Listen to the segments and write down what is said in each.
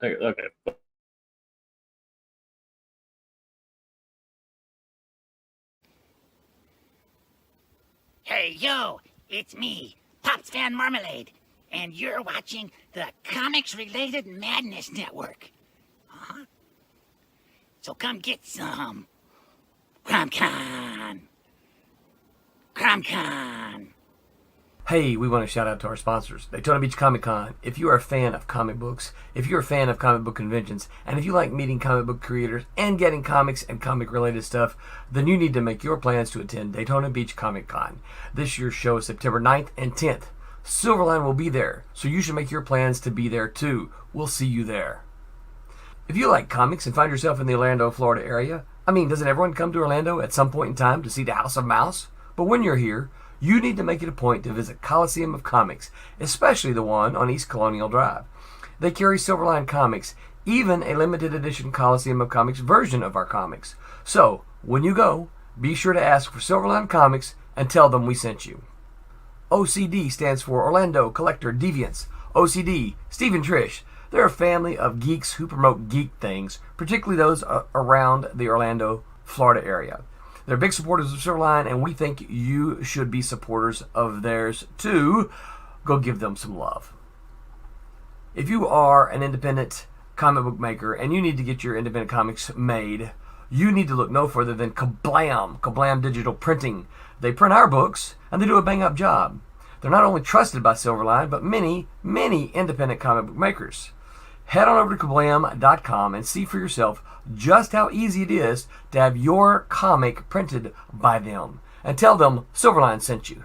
Okay. Hey, yo, it's me, Pops Van Marmalade, and you're watching the Comics-Related Madness Network. Uh-huh. So come get some. CromCon. CromCon. Hey, we want to shout out to our sponsors, Daytona Beach Comic Con. If you are a fan of comic books, if you're a fan of comic book conventions, and if you like meeting comic book creators and getting comics and comic-related stuff, then you need to make your plans to attend Daytona Beach Comic Con. This year's show is September 9th and 10th. Silverline will be there, so you should make your plans to be there too. We'll see you there. If you like comics and find yourself in the Orlando, Florida area, doesn't everyone come to Orlando at some point in time to see the House of Mouse? But when you're here, you need to make it a point to visit Coliseum of Comics, especially the one on East Colonial Drive. They carry Silverline Comics, even a limited edition Coliseum of Comics version of our comics. So, when you go, be sure to ask for Silverline Comics and tell them we sent you. OCD stands for Orlando Collector Deviants. OCD, Steve and Trish, they're a family of geeks who promote geek things, particularly those around the Orlando, Florida area. They're big supporters of Silverline, and we think you should be supporters of theirs too. Go give them some love. If you are an independent comic book maker and you need to get your independent comics made, you need to look no further than Kablam Digital Printing. They print our books, and they do a bang-up job. They're not only trusted by Silverline, but many, many independent comic book makers. Head on over to kablam.com and see for yourself just how easy it is to have your comic printed by them. And tell them Silverline sent you.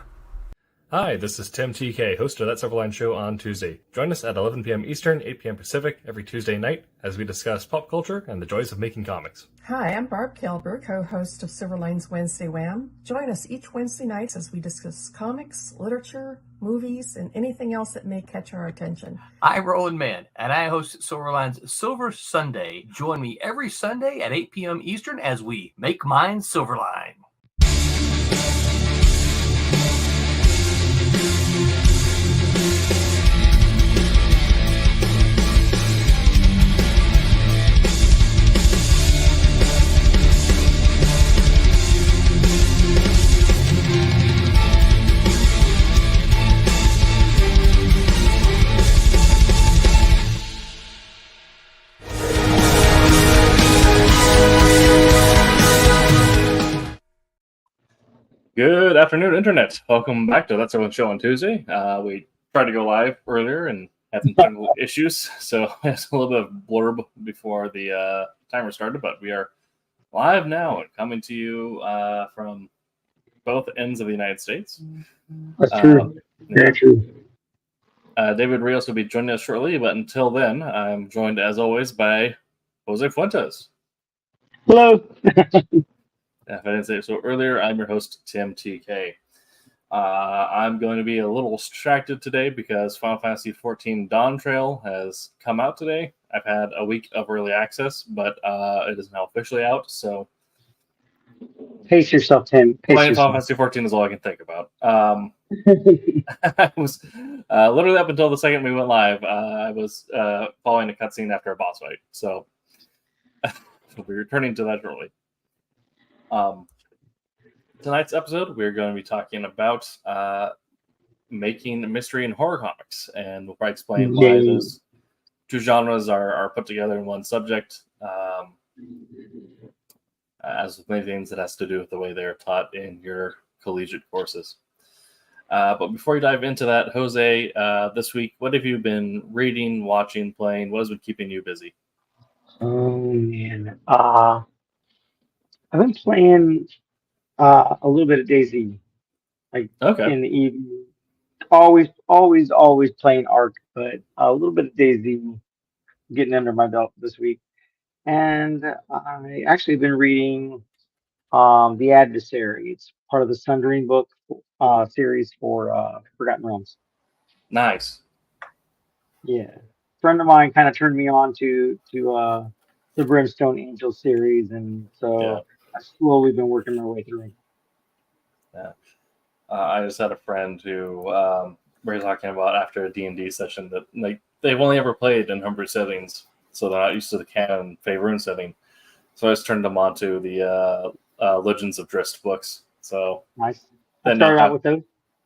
Hi, this is Tim TK, host of That Silverline Show on Tuesday. Join us at 11 p.m. Eastern, 8 p.m. Pacific every Tuesday night as we discuss pop culture and the joys of making comics. Hi, I'm Barb Kilber, co-host of Silverline's Wednesday Wham. Join us each Wednesday night as we discuss comics, literature, movies, and anything else that may catch our attention. I'm Roland Mann, and I host Silverline's Silver Sunday. Join me every Sunday at 8 p.m. Eastern as we make mine Silverline. Good afternoon, Internet. Welcome back to That's Everyone Show on Tuesday. We tried to go live earlier and had some technical issues, so it's a little bit of blurb before the timer started, but we are live now and coming to you from both ends of the United States. That's true. Very true. David Rios will be joining us shortly, but until then, I'm joined as always by Jose Fuentes. Hello. If I didn't say so earlier, I'm your host, Tim TK. I'm going to be a little distracted today because Final Fantasy XIV Dawn Trail has come out today. I've had a week of early access, but it is now officially out, so... Pace yourself, Tim. Playing Final Fantasy XIV is all I can think about. I was literally up until the second we went live, I was following a cutscene after a boss fight, so we'll be returning to that shortly. Tonight's episode, we're going to be talking about making mystery and horror comics, and we'll probably explain why those two genres are put together in one subject, as with many things that has to do with the way they're taught in your collegiate courses. But before we dive into that, Jose, this week, what have you been reading, watching, playing? What has been keeping you busy? Oh, man. I've been playing a little bit of DayZ, in the evening. Always playing Ark, but a little bit of DayZ getting under my belt this week. And I actually been reading The Adversary. It's part of the Sundering book series for Forgotten Realms. Nice. Yeah. A friend of mine kind of turned me on to the Brimstone Angel series, and so I've slowly been working my way through it. Yeah. I just had a friend who we were talking about after a D&D session that they've only ever played in homebrew settings so they're not used to the canon Faerun setting. So I just turned them on to the Legends of Drizzt books. So nice. Then started out with those.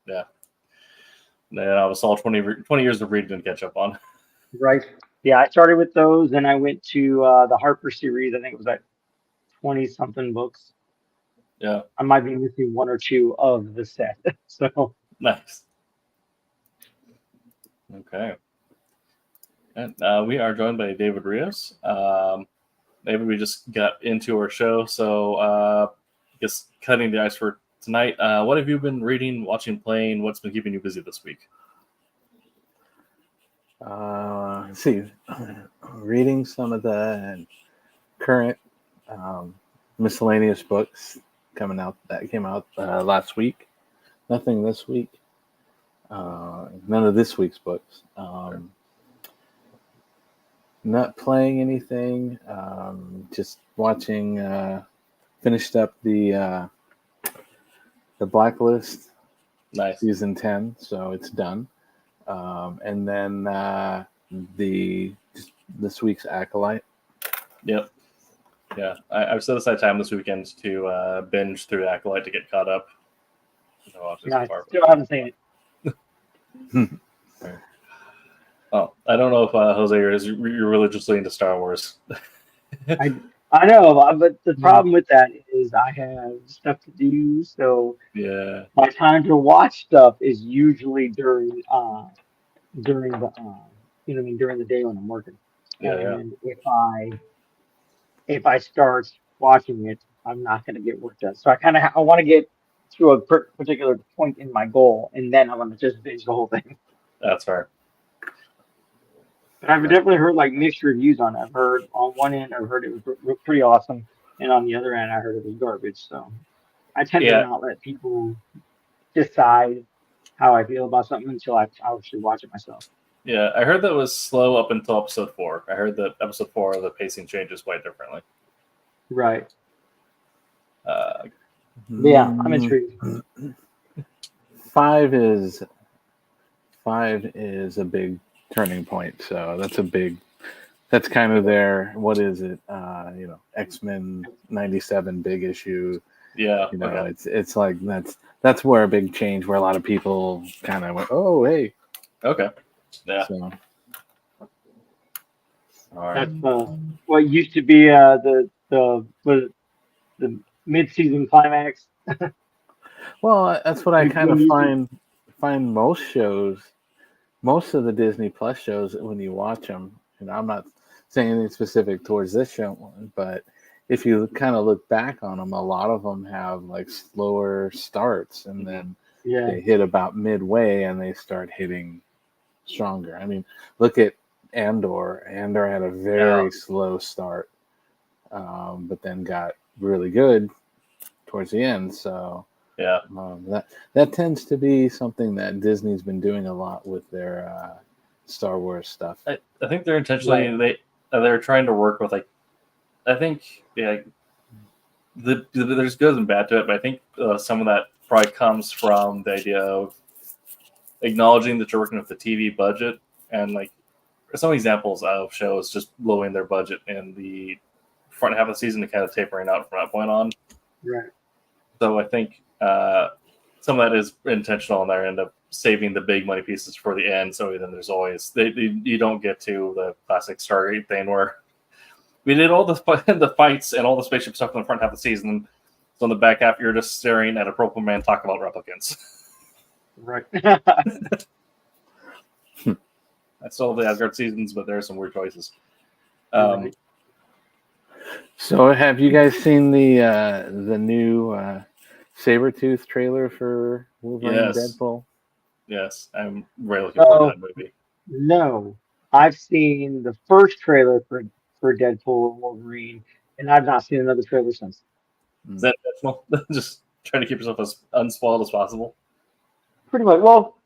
Yeah. Then I was all 20 years of reading to catch up on. Right. Yeah, I started with those, and I went to the Harper series. I think it was like 20-something books. Yeah. I might be missing one or two of the set. So nice. Okay. And we are joined by David Rios. Maybe we just got into our show, so I guess cutting the ice for tonight. What have you been reading, watching, playing? What's been keeping you busy this week? Let's see, reading some of the current miscellaneous books that came out last week. Nothing this week. None of this week's books. Not playing anything. Just watching. Finished up the Blacklist. Nice. Season 10, so it's done. And then this week's Acolyte. Yep. Yeah, I've set aside time this weekend to binge through Acolyte to get caught up. I still haven't seen it. Oh, I don't know if Jose you're religiously into Star Wars. I know, but the problem with that is I have stuff to do, so yeah, my time to watch stuff is usually during the during the day when I'm working. And if I start watching it, I'm not going to get work done. So I want to get to a particular point in my goal, and then I want to just binge the whole thing. That's fair. But I've definitely heard like mixed reviews on it. I've heard on one end, I've heard it was pretty awesome, and on the other end, I heard it was garbage. So I tend to not let people decide how I feel about something until I actually watch it myself. Yeah, I heard that was slow up until episode 4. I heard that episode 4, the pacing changes quite differently. Right. Yeah, I'm intrigued. 5 is a big turning point. So that's kind of their, what is it? X-Men 97 big issue. Yeah. It's like that's where a big change, where a lot of people kind of went, oh, hey. Okay. Yeah. So. All right. That's what used to be the mid-season climax. Well, that's what I kind of find most shows. Most of the Disney Plus shows, when you watch them, I'm not saying anything specific towards this show, but if you kind of look back on them, a lot of them have like slower starts, and then they hit about midway and they start hitting stronger. I mean, look at Andor. Andor had a very slow start, but then got really good towards the end. So yeah, that tends to be something that Disney's been doing a lot with their Star Wars stuff. I think they're intentionally they're trying to work with I think there's good and bad to it, but I think some of that probably comes from the idea of acknowledging that you're working with the TV budget, and some examples of shows just blowing their budget in the front half of the season to kind of tapering out from that point on. Right. So I think some of that is intentional on their end of saving the big money pieces for the end. So then there's always you don't get to the classic Stargate thing where we did all the fights and all the spaceship stuff in the front half of the season. So in the back half, you're just staring at a purple man talk about replicants. Right. I still have the Asgard seasons, but there are some weird choices. So have you guys seen the new Sabretooth trailer for Wolverine and Deadpool? Yes, I'm really looking forward to that movie. No, I've seen the first trailer for Deadpool and Wolverine, and I've not seen another trailer since. Is that intentional? Just trying to keep yourself as unspoiled as possible? Pretty much. Well,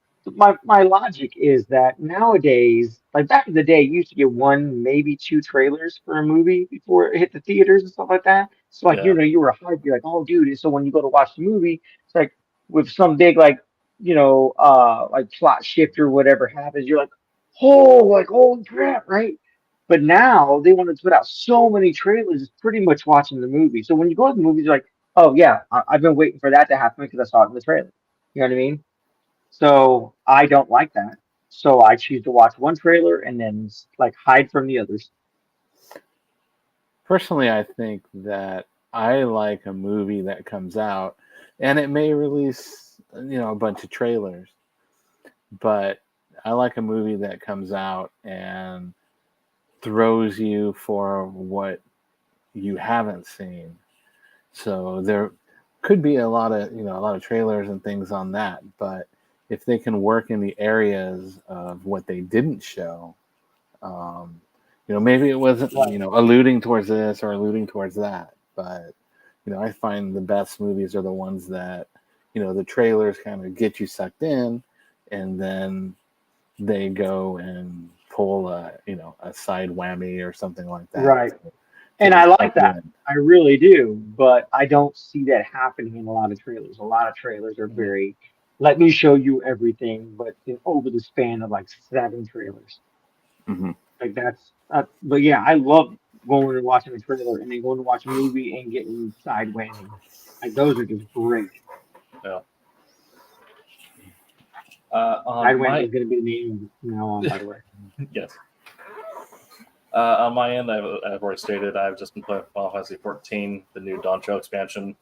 my logic is that nowadays, like back in the day, you used to get 1, maybe 2 trailers for a movie before it hit the theaters and stuff like that. So you were hyped. You're like, oh, dude. So when you go to watch the movie, it's like with some big like plot shift or whatever happens, you're like, oh, like holy crap, right? But now they want to put out so many trailers, it's pretty much watching the movie. So when you go to the movies, you're like, oh yeah, I've been waiting for that to happen because I saw it in the trailer. You know what I mean? So I don't like that. So I choose to watch one trailer and then like hide from the others. Personally, I think that I like a movie that comes out and it may release, a bunch of trailers, but I like a movie that comes out and throws you for what you haven't seen. So there could be a lot of trailers and things on that, but if they can work in the areas of what they didn't show, maybe it wasn't, alluding towards this or alluding towards that, but I find the best movies are the ones that, the trailers kind of get you sucked in, and then they go and pull a side whammy or something like that. Right. And I like that. I really do. But I don't see that happening in a lot of trailers. A lot of trailers are very, let me show you everything, but over the span of like 7 trailers. Mm-hmm. Like that's, but yeah, I love going and watching a trailer and then going to watch a movie and getting side whammy. Like those are just great. Yeah. Side whammy is going to be the name from now on, by the way. Yes. On my end, I've already stated I've just been playing Final Fantasy XIV, the new Dawn Show expansion,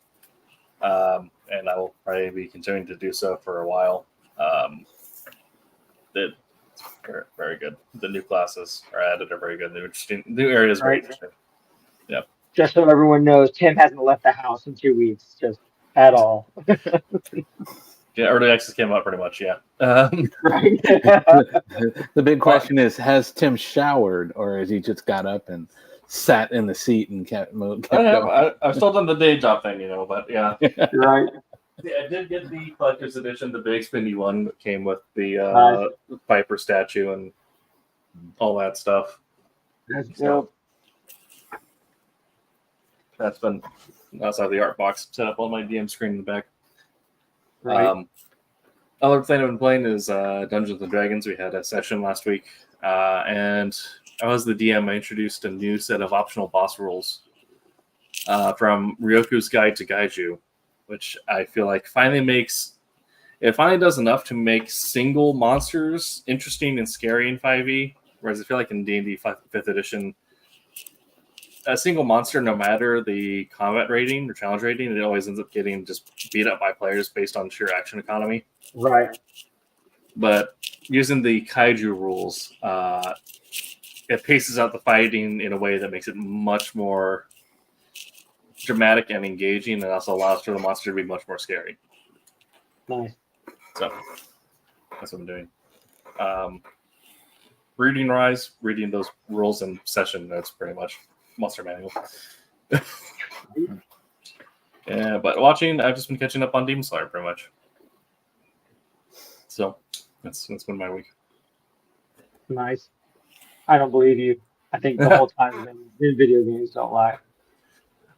and I will probably be continuing to do so for a while. It's very, very good. The new classes are added, are very good. New interesting, new areas, very interesting. Yeah. Just so everyone knows, Tim hasn't left the house in 2 weeks, just at all. Yeah, early access came out pretty much. Yeah. Right. The big question is: has Tim showered, or has he just got up and sat in the seat and kept going? I've still done the day job thing, but yeah. Right. Yeah, I did get the collector's edition, the big spinny one that came with the Piper statue and all that stuff. That's been outside the art box set up on my DM screen in the back. Right. Other thing I've been playing is Dungeons and Dragons. We had a session last week, and I was the DM. I introduced a new set of optional boss rules from Ryoku's Guide to Gaiju, which I feel like finally does enough to make single monsters interesting and scary in 5e, whereas I feel like in D&D 5th edition, a single monster, no matter the combat rating or challenge rating, it always ends up getting just beat up by players based on sheer action economy. Right. But using the kaiju rules, it paces out the fighting in a way that makes it much more dramatic and engaging, and also allows for the monster to be much more scary. Nice. So that's what I'm doing. Reading those rules in session notes, pretty much. Monster manual. Yeah, but watching, I've just been catching up on Demon Slayer pretty much. So that's been my week. Nice. I don't believe you. I think the whole time in video games, don't lie.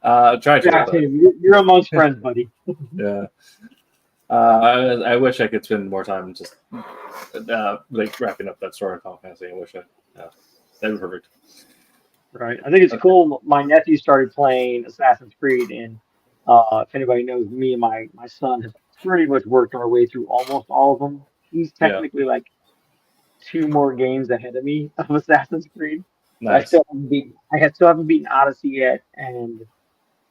Try to. You're amongst friends, buddy. Yeah. I wish I could spend more time just wrapping up that story of Final Fantasy. I wish that'd be perfect. Right. I think it's cool. My nephew started playing Assassin's Creed, and if anybody knows, me and my son have pretty much worked our way through almost all of them. He's technically like 2 more games ahead of me of Assassin's Creed. Nice. So I still haven't beaten Odyssey yet and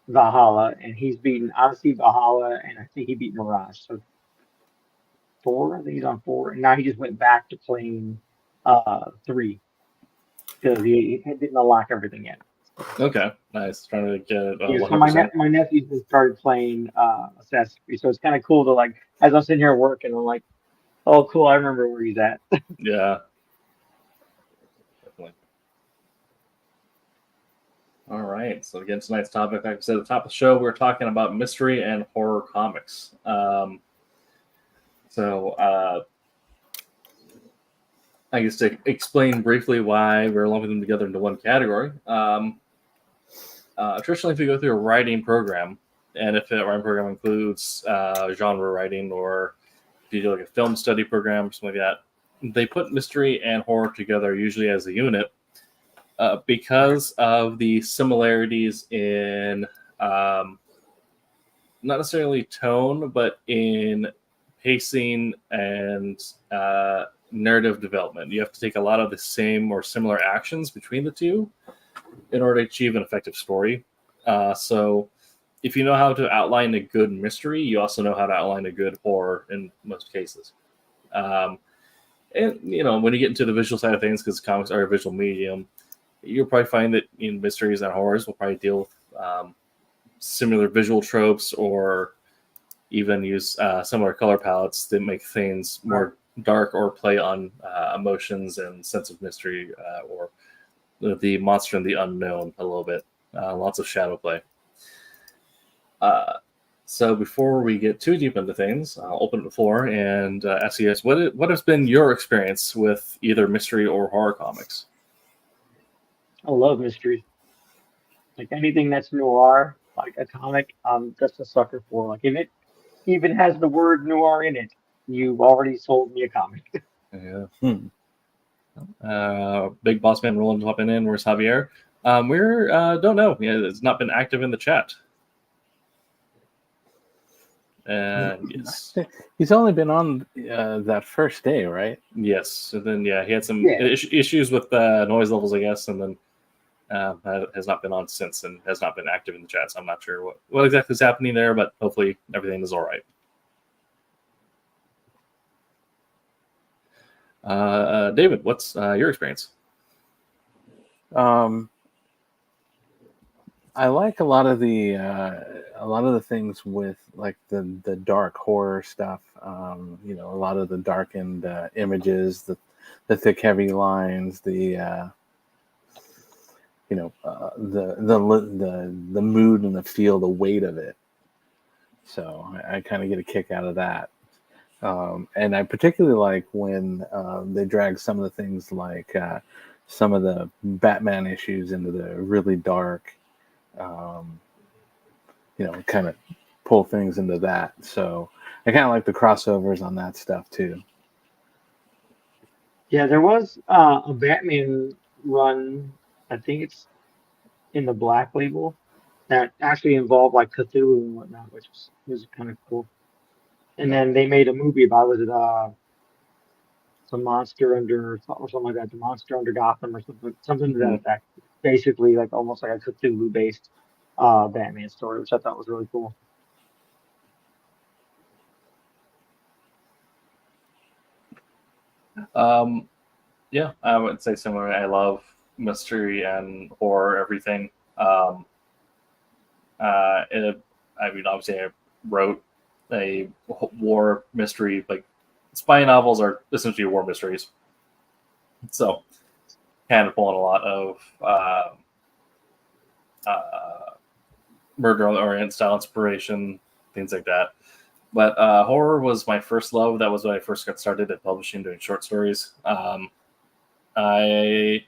Valhalla, and he's beaten Odyssey, Valhalla, and I think he beat Mirage. So 4. I think he's on 4, and now he just went back to playing 3. Because he didn't unlock everything yet. Okay, nice. Trying to get so my nephew just started playing Assassin's Creed, so it's kind of cool to like as I'm sitting here working, I'm like, oh, cool, I remember where he's at. Yeah, definitely. All right. So again, tonight's topic, like I said at the top of the show, we're talking about mystery and horror comics. I guess to explain briefly why we're lumping them together into one category. Traditionally, if you go through a writing program, and if that writing program includes genre writing, or if you do like a film study program or something like that, they put mystery and horror together usually as a unit because of the similarities in not necessarily tone, but in pacing and narrative development. You have to take a lot of the same or similar actions between the two in order to achieve an effective story. So if you know how to outline a good mystery, you also know how to outline a good horror in most cases. And, you know, when you get into the visual side of things, because comics are a visual medium, you'll probably find that in mysteries and horrors will probably deal with similar visual tropes, or even use similar color palettes that make things more dark or play on emotions and sense of mystery, or the monster and the unknown a little bit. Lots of shadow play. So before we get too deep into things, I'll open the floor and ask you guys, what has been your experience with either mystery or horror comics? I love mysteries. Like anything that's noir, like a comic, I'm just a sucker for. Like if it even has the word noir in it, you've already sold me a comic. Yeah. Big Boss Man Roland hopping in. Where's Javier? We're don't know. Yeah, it's not been active in the chat. Yes, he's only been on that first day, right? Yes. And then he had some issues with noise levels, I guess, and then has not been on since, and has not been active in the chat. So I'm not sure what exactly is happening there, but hopefully everything is all right. David, what's your experience? I like a lot of the things with like the dark horror stuff. You know, a lot of the darkened images, the thick, heavy lines, the mood and the feel, the weight of it. So I kind of get a kick out of that. And I particularly like when they drag some of the things like some of the Batman issues into the really dark, kind of pull things into that. So I kind of like the crossovers on that stuff too. Yeah, there was a Batman run, I think it's in the Black Label, that actually involved like Cthulhu and whatnot, which was kind of cool. And then they made a movie about, was it the monster under, or something like that, the monster under Gotham, or something to that effect. Basically, like almost like a Cthulhu based Batman story, which I thought was really cool. Yeah, I would say similar. I love mystery and horror, everything. Obviously, I wrote a war mystery. Like, spy novels are essentially war mysteries. So, kind of pulling a lot of Murder on the Orient style inspiration, things like that. But horror was my first love. That was when I first got started at publishing, doing short stories. I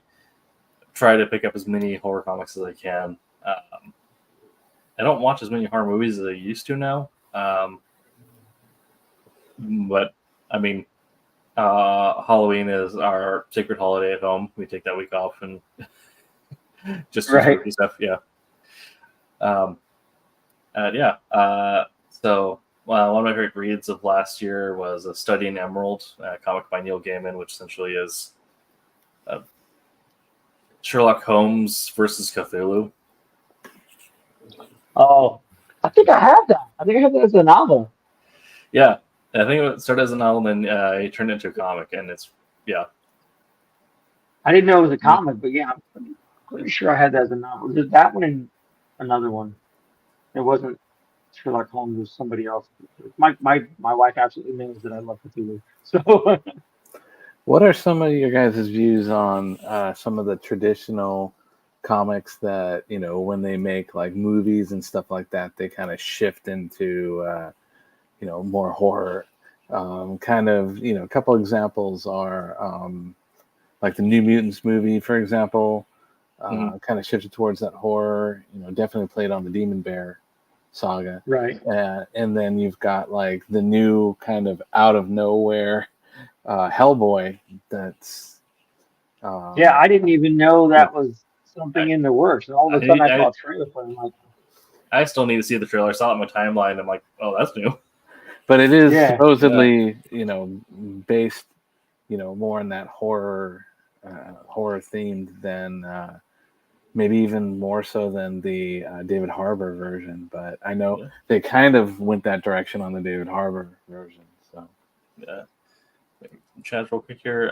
try to pick up as many horror comics as I can. I don't watch as many horror movies as I used to now. But, I mean, Halloween is our sacred holiday at home. We take that week off and just do spooky stuff. Yeah. So one of my favorite reads of last year was A Study in Emerald, a comic by Neil Gaiman, which essentially is Sherlock Holmes versus Cthulhu. Oh, I think I have that. I think I have that as a novel. Yeah, I think it started as a novel, and then it turned into a comic, and it's, yeah. I didn't know it was a comic, but yeah, I'm pretty sure I had that as a novel. There's that one and another one. It wasn't Sherlock Holmes, it was somebody else. My wife absolutely knows that I love Cthulhu. So, what are some of your guys' views on some of the traditional comics that, you know, when they make like movies and stuff like that, they kind of shift into more horror? Kind of, a couple examples are like the New Mutants movie, for example, kind of shifted towards that horror. Definitely played on the Demon Bear saga, right? And then you've got like the new kind of out of nowhere Hellboy. That's I didn't even know that was something in the works, and all of a sudden I saw a trailer for it. I'm like, I still need to see the trailer. I saw it in my timeline. I'm like, oh, that's new. But it is supposedly, based, more in that horror themed than maybe even more so than the David Harbour version. But I know they kind of went that direction on the David Harbour version. So Chat real quick here.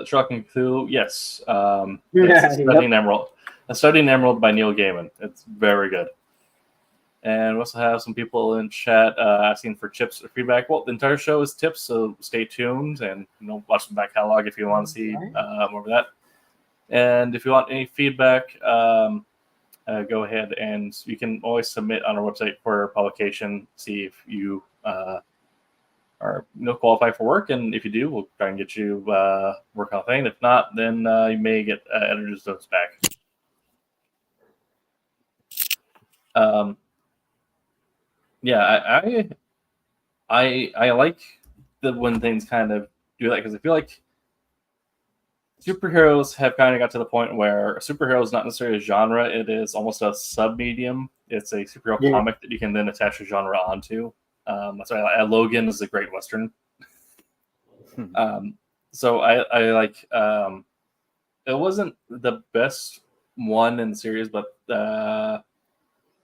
Shocking Cthulhu, yes. Studying Emerald. A Studying Emerald by Neil Gaiman. It's very good. And we also have some people in chat asking for tips or feedback. Well, the entire show is tips, so stay tuned and watch the back catalog if you want to see more of that. And if you want any feedback, go ahead and you can always submit on our website for publication. See if you are qualified for work, and if you do, we'll try and get you work on a thing. If not, then you may get editor's notes back. I like when things kind of do that, because I feel like superheroes have kind of got to the point where a superhero is not necessarily a genre; it is almost a sub-medium. It's a superhero comic that you can then attach a genre onto. That's why Logan is a great Western. So I like. It wasn't the best one in the series, but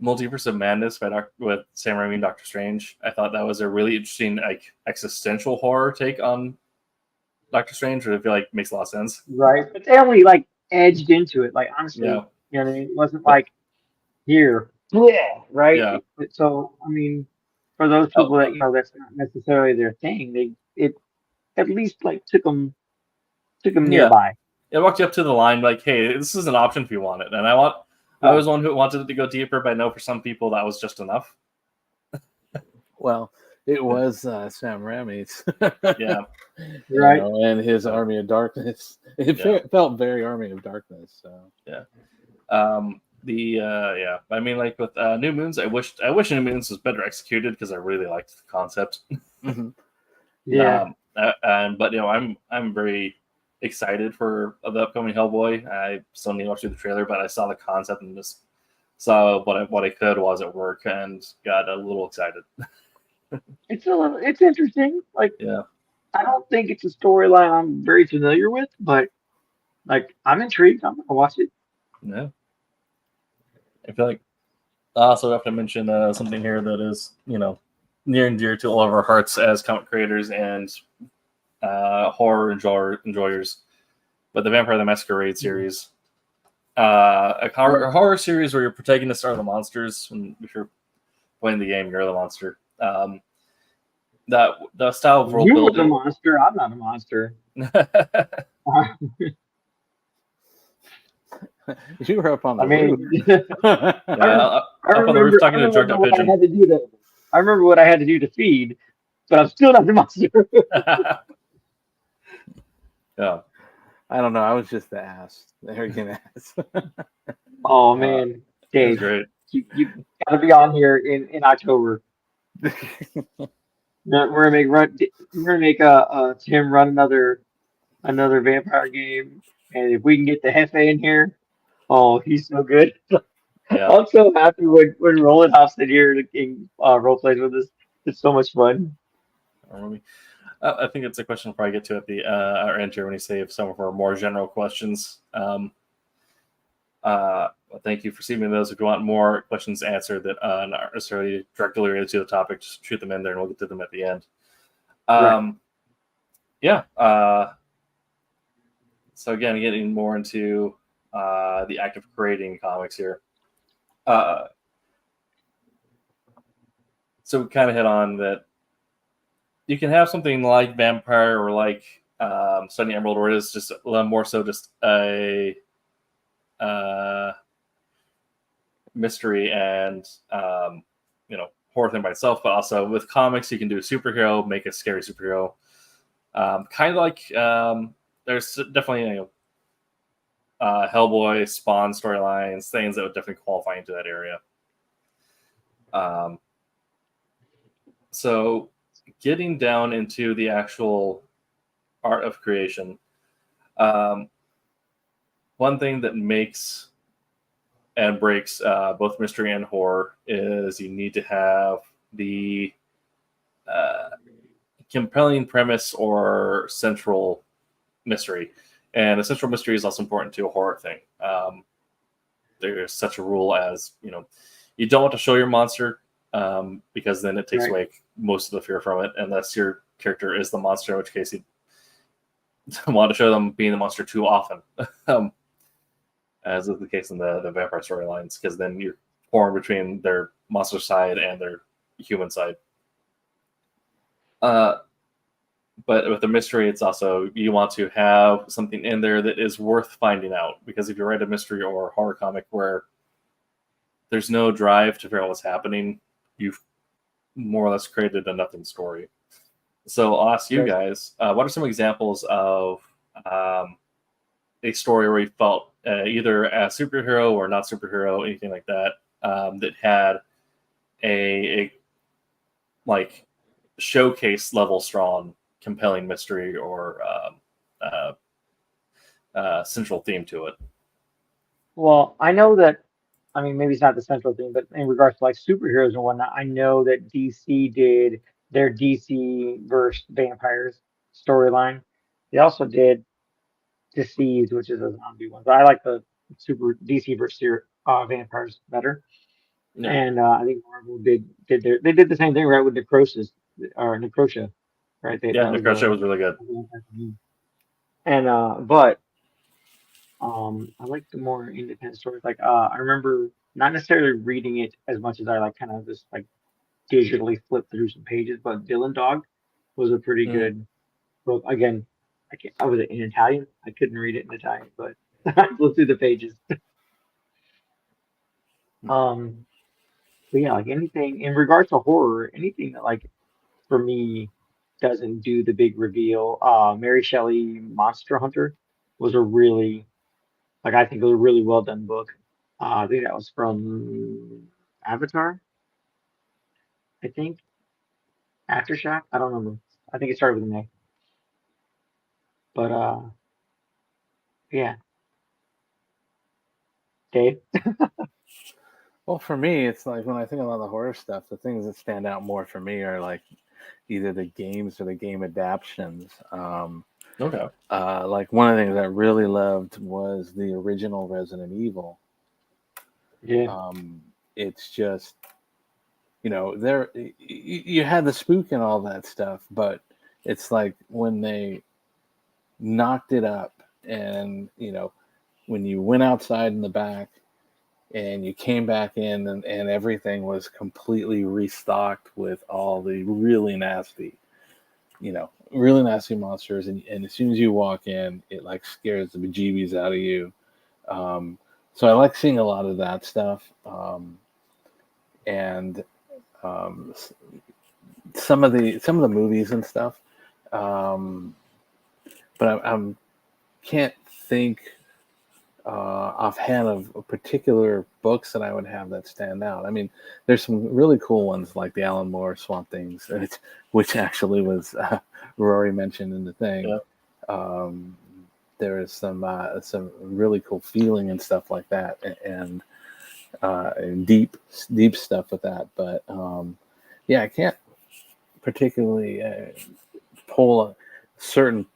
Multiverse of Madness with Sam Raimi and Doctor Strange. I thought that was a really interesting, like, existential horror take on Doctor Strange, which I feel like makes a lot of sense. Right, but they only edged into it. Like, honestly, you know what I mean? It wasn't like here, right? Yeah. So I mean, for those people that that's not necessarily their thing, it at least took them nearby. It walked you up to the line, like, hey, this is an option if you want it, and I was one who wanted it to go deeper, but I know for some people that was just enough. Well, it was Sam Raimi's. Right. And his Army of Darkness. It felt very Army of Darkness. So I mean, like with New Moons, I wish New Moons was better executed, because I really liked the concept. Yeah. But I'm very excited for the upcoming Hellboy. I still need to watch the trailer, but I saw the concept and just saw what I could while I was at work and got a little excited. It's interesting. I don't think it's a storyline I'm very familiar with, but I'm intrigued. I'm gonna watch it. Yeah. I feel like I also have to mention something here that is, near and dear to all of our hearts as comic creators and horror enjoyers, but the Vampire the Masquerade series, a horror series where your protagonists are the monsters, and if you're playing the game, you're the monster. That the style of world building. You're the monster. I'm not a monster. You were up on the roof. I remember talking to George Pigeon. I remember what I had to do to feed, but I'm still not the monster. Yeah. I don't know. I was just the ass, the arrogant ass. Oh man, Dave, great. You gotta be on here in October. We're gonna make Tim run another vampire game, and if we can get the Hefe in here, oh, he's so good. Yeah. I'm so happy when Roland hops in here and role plays with us. It's so much fun. I think it's a question we'll probably get to at the our end here when you save some of our more general questions. Thank you for saving those. If you want more questions answered that not necessarily directly related to the topic, just shoot them in there and we'll get to them at the end. So again, getting more into the act of creating comics here. So we kind of hit on that you can have something like Vampire or like Studying Emerald, where it is just a little more so just a mystery and horror thing by itself, but also with comics you can do a superhero, make a scary superhero, kind of like there's definitely Hellboy, Spawn storylines, things that would definitely qualify into that area. So getting down into the actual art of creation, one thing that makes and breaks both mystery and horror is you need to have the compelling premise or central mystery. And a central mystery is also important to a horror thing. There's such a rule as, you don't want to show your monster because then it takes away most of the fear from it, unless your character is the monster, in which case you don't want to show them being the monster too often, as is the case in the vampire storylines, because then you're torn between their monster side and their human side. But with the mystery, it's also, you want to have something in there that is worth finding out. Because if you write a mystery or a horror comic where there's no drive to figure out what's happening, you've more or less created a nothing story. So I'll ask you guys, what are some examples of a story where you felt either a superhero or not superhero, anything like that, that had a like showcase level strong, compelling mystery or central theme to it? Well, I know that, I mean, maybe it's not the central theme, but in regards to like superheroes and whatnot, I know that DC did their DC versus vampires storyline. They also did Deceased, which is a zombie one, but I like the super DC versus vampires better. Yeah. And I think Marvel did the same thing, right, with Necrosis or Necrotia, right? Necrotia was really good. And but I like the more independent stories. Like I remember not necessarily reading it as much as I like kind of just like digitally flip through some pages, but Dylan Dog was a pretty good book. Again, I was in Italian. I couldn't read it in Italian, but I flipped through the pages. But yeah, like anything in regards to horror, anything that like for me doesn't do the big reveal. Mary Shelley Monster Hunter was a really, like, I think it was a really well done book. I think that was from Avatar. I think Aftershock. I don't remember. I think it started with an A. But yeah. Dave. Well, for me, it's like when I think about the horror stuff, the things that stand out more for me are like either the games or the game adaptions. Okay. Like one of the things I really loved was the original Resident Evil. Yeah. It's just, there you had the spook and all that stuff, but it's like when they knocked it up, and when you went outside in the back and you came back in, and everything was completely restocked with all the really nasty monsters, and as soon as you walk in, it like scares the bejeebies out of you. So I like seeing a lot of that stuff, and some of the movies and stuff. But I can't think offhand of particular books that I would have that stand out. I mean, there's some really cool ones like the Alan Moore Swamp Things, which actually was Rory mentioned in the thing. Yeah. There is some really cool feeling and stuff like that, and deep stuff with that. But yeah, I can't particularly pull certain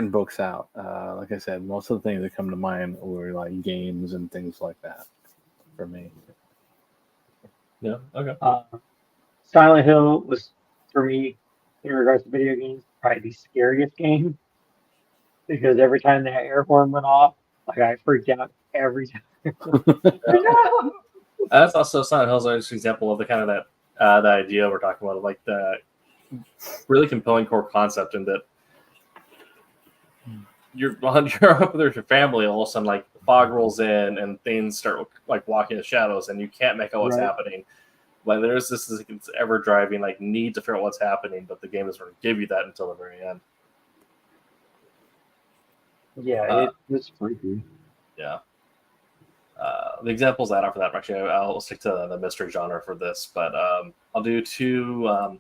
books out. Like I said, most of the things that come to mind were like games and things like that for me. Yeah. Okay. Silent Hill was, for me, in regards to video games, probably the scariest game, because every time that air horn went off, like I freaked out every time. No! That's also Silent Hill is an example of the kind of that the idea we're talking about, like the really compelling core concept, in that you're up with your family, all of a sudden like the fog rolls in and things start like walking in the shadows, and you can't make out what's happening. Like there's this ever driving like need to figure out what's happening, but the game doesn't really give you that until the very end. Yeah, it was freaky. Yeah. The examples I have for that, actually, I'll stick to the mystery genre for this, but I'll do two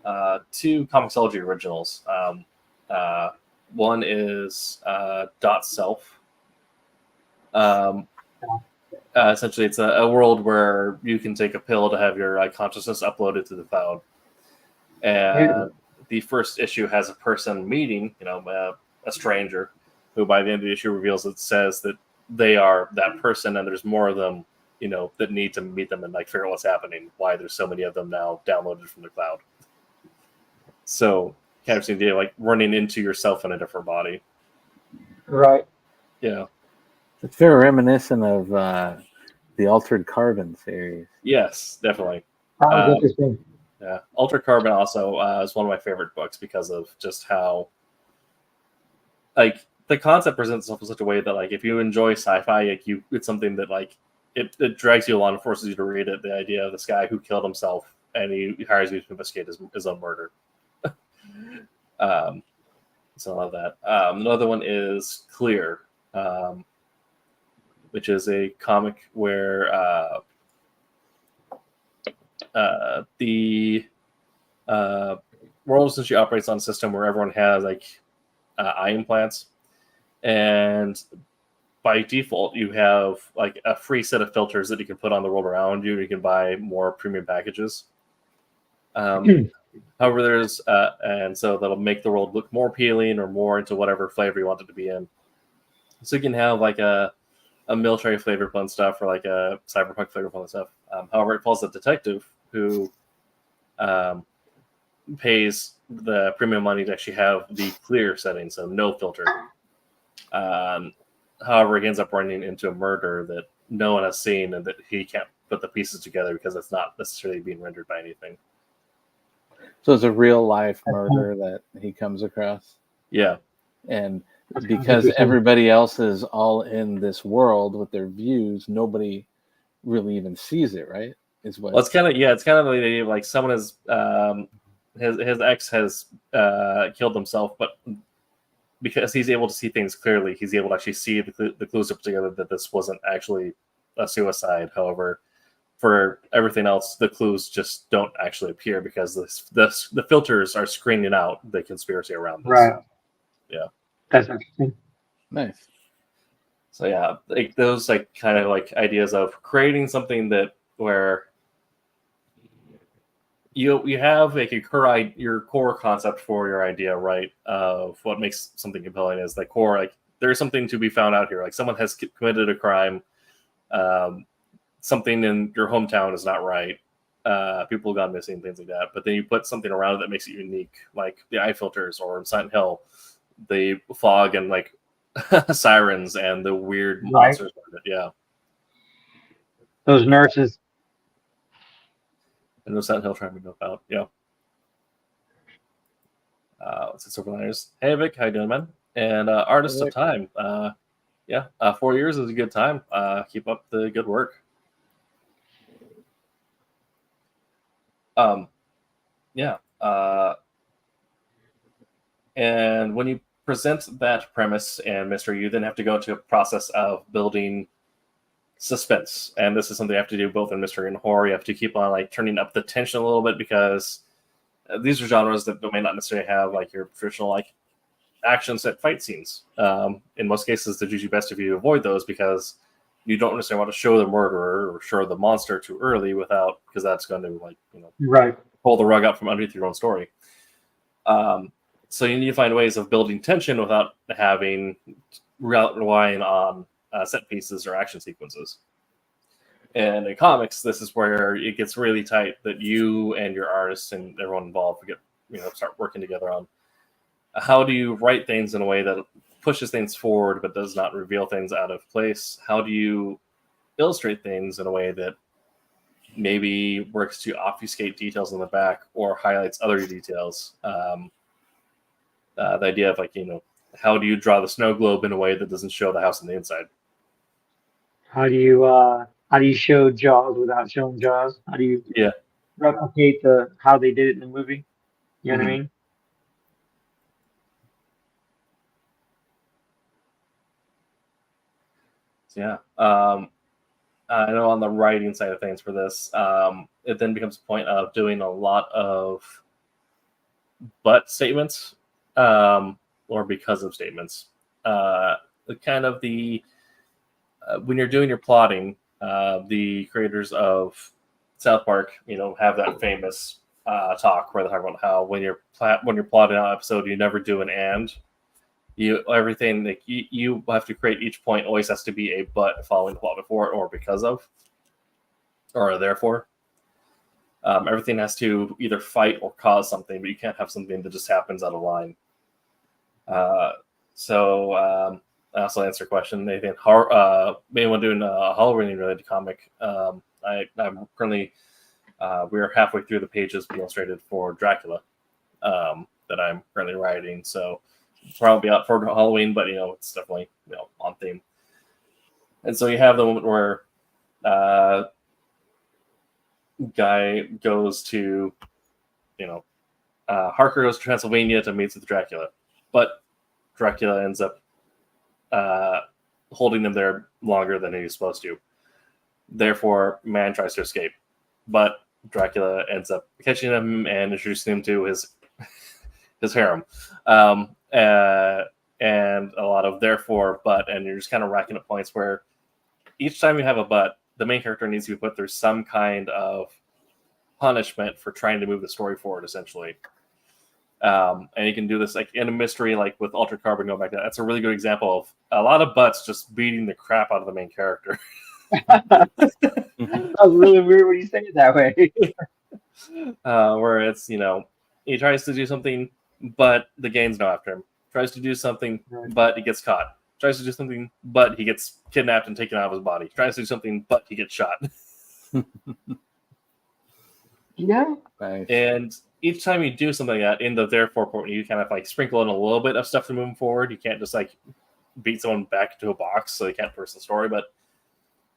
Comixology originals. One is Dot Self. essentially, it's a world where you can take a pill to have your consciousness uploaded to the cloud. And the first issue has a person meeting, a stranger, who by the end of the issue reveals it says that they are that person, and there's more of them, that need to meet them and figure out what's happening, why there's so many of them now downloaded from the cloud. So kind of seeing the idea running into yourself in a different body. Right. Yeah. It's very reminiscent of the Altered Carbon series. Yes, definitely. Interesting. Yeah, Altered Carbon also is one of my favorite books because of just how, the concept presents itself in such a way that, if you enjoy sci-fi, it's something that, it drags you along and forces you to read it. The idea of this guy who killed himself and he hires you to investigate his own murder. So I love that. Another one is Clear, which is a comic where the world essentially operates on a system where everyone has eye implants, and by default you have a free set of filters that you can put on the world around you. You can buy more premium packages. However, there's and so that'll make the world look more appealing or more into whatever flavor you want it to be in. So you can have a military flavor fun stuff or a cyberpunk flavor fun stuff. However, it falls a detective who pays the premium money to actually have the clear setting, so no filter. However, he ends up running into a murder that no one has seen and that he can't put the pieces together because it's not necessarily being rendered by anything. So it's a real life murder that he comes across. Yeah. And because everybody else is all in this world with their views, nobody really even sees it, right? Well, it's kind of the idea of someone has his ex has killed himself, but because he's able to see things clearly, he's able to actually see the clues up together that this wasn't actually a suicide. However, for everything else, the clues just don't actually appear because the filters are screening out the conspiracy around this. Right. Yeah. That's interesting. Nice. So yeah, those kind of ideas of creating something that where you have your core concept for your idea, right? Of what makes something compelling is the core. There's something to be found out here. Someone has committed a crime. Something in your hometown is not right. People have gone missing, things like that. But then you put something around it that makes it unique, like the eye filters, or in Silent Hill, the fog and sirens and the weird monsters. Yeah. Those nurses. And the Silent Hill trying to go out. Yeah. Let's see, Silverliners. Hey, Vic, how you doing, man? And Artist of Time. 4 years is a good time. Keep up the good work. And when you present that premise and mystery, you then have to go into a process of building suspense. And this is something you have to do both in mystery and horror. You have to keep on turning up the tension a little bit because these are genres that may not necessarily have your traditional action set fight scenes. In most cases, it's usually best if you avoid those because you don't necessarily want to show the murderer or show the monster too early because that's going to right, pull the rug out from underneath your own story. So you need to find ways of building tension without relying on set pieces or action sequences. And in comics, this is where it gets really tight that you and your artists and everyone involved start working together on how do you write things in a way that pushes things forward but does not reveal things out of place? How do you illustrate things in a way that maybe works to obfuscate details in the back or highlights other details? The idea of how do you draw the snow globe in a way that doesn't show the house on the inside? How do you show Jaws without showing Jaws? How do you replicate how they did it in the movie? You know what I mean? Yeah. I know on the writing side of things for this, it then becomes a point of doing a lot of but statements or because of statements. When you're doing your plotting, the creators of South Park, have that famous talk where they talk about how when you're plotting out an episode, you never do an and. Everything like you have to create each point always has to be a but following the plot before or because of or therefore. Everything has to either fight or cause something, but you can't have something that just happens out of line. So I also answer a question. They think anyone doing a Halloween related comic. I'm currently we're halfway through the pages being illustrated for Dracula that I'm currently writing. So probably out for Halloween, but it's definitely on theme. And so you have the moment where guy goes to Harker goes to Transylvania to meet with Dracula, but Dracula ends up holding him there longer than he was supposed to. Therefore, man tries to escape, but Dracula ends up catching him and introducing him to his harem. And a lot of therefore, but, and you're just kind of racking up points where each time you have a but, the main character needs to be put through some kind of punishment for trying to move the story forward, essentially. And you can do this like in a mystery, like with Altered Carbon, going back to that. That's a really good example of a lot of butts just beating the crap out of the main character. That was really weird when you say it that way. Where it's, he tries to do something, but the gangs know after him. Tries to do something, but he gets caught. Tries to do something, but he gets kidnapped and taken out of his body. Tries to do something, but he gets shot. Yeah. Nice. And each time you do something like that, in the therefore point, you kind of like sprinkle in a little bit of stuff to move forward. You can't just like beat someone back into a box so they can't progress the story, but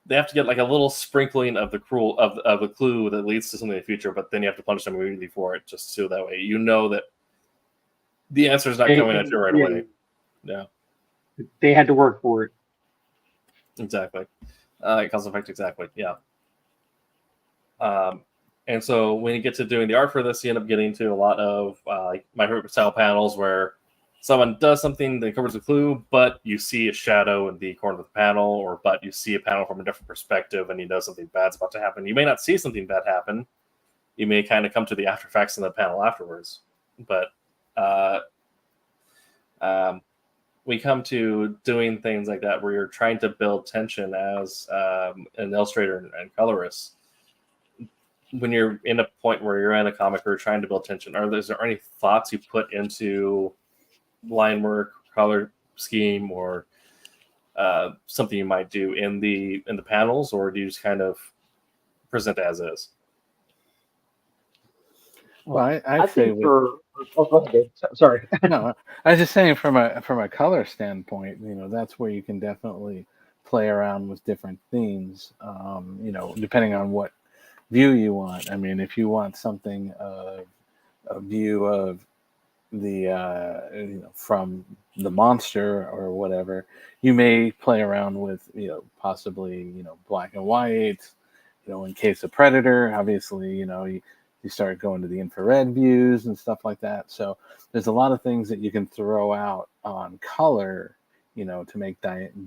they have to get like a little sprinkling of the clue that leads to something in the future, but then you have to punish them immediately for it, just so that way that the answer is not coming at you right away. Yeah. They had to work for it. Exactly. Cause and effect, exactly. Yeah. And so when you get to doing the art for this, you end up getting to a lot of like my favorite style panels where someone does something that covers a clue, but you see a shadow in the corner of the panel, but you see a panel from a different perspective and you know something bad's about to happen. You may not see something bad happen. You may kind of come to the after facts in the panel afterwards. But we come to doing things like that where you're trying to build tension as an illustrator and colorist. When you're in a point where you're in a comic or trying to build tension, is there any thoughts you put into line work, color scheme, or something you might do in the panels, or do you just kind of present as is? Well, I say sorry. No, I was just saying from a color standpoint, that's where you can definitely play around with different themes, depending on what view you want. I mean, if you want something a view of the from the monster or whatever, you may play around with possibly black and white. In case of Predator, obviously you start going to the infrared views and stuff like that. So there's a lot of things that you can throw out on color, to make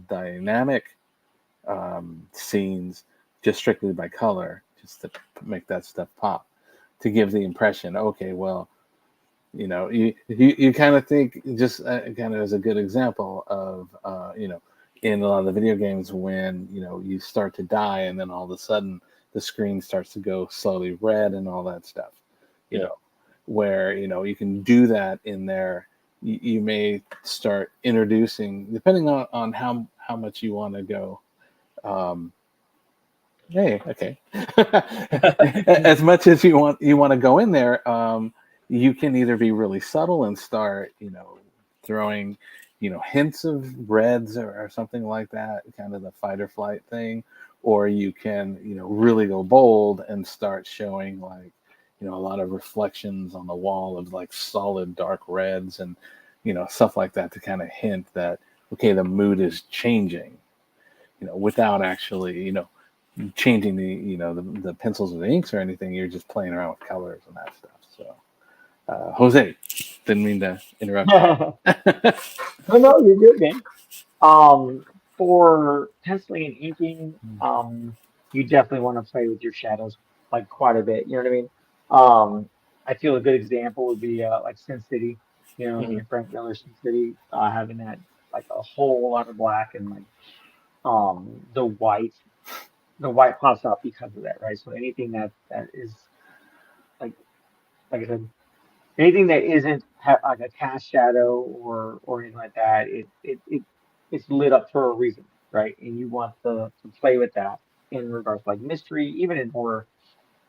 dynamic scenes just strictly by color, just to make that stuff pop, to give the impression, okay, well, you kind of think, just kind of as a good example of, in a lot of the video games when, you start to die and then all of a sudden the screen starts to go slowly red and all that stuff, where, you can do that in there. You may start introducing, depending on how much you want to go, hey, okay. As much as you want to go in there, you can either be really subtle and start, throwing, hints of reds or something like that, kind of the fight or flight thing, or you can, really go bold and start showing like, a lot of reflections on the wall of like solid dark reds and, stuff like that to kind of hint that, okay, the mood is changing, without actually, changing the pencils or the inks or anything. You're just playing around with colors and that stuff. So Jose, didn't mean to interrupt. No, you're good, man. for penciling and inking, you definitely want to play with your shadows like quite a bit. You know what I mean? I feel a good example would be like Sin City. You know, Mhm. Frank Miller's Sin City, having that like a whole lot of black and like the white pops out because of that, right? So anything that is like I said, anything that isn't like a cast shadow or anything like that, it's lit up for a reason, right? And you want to play with that in regards to like mystery, even in horror,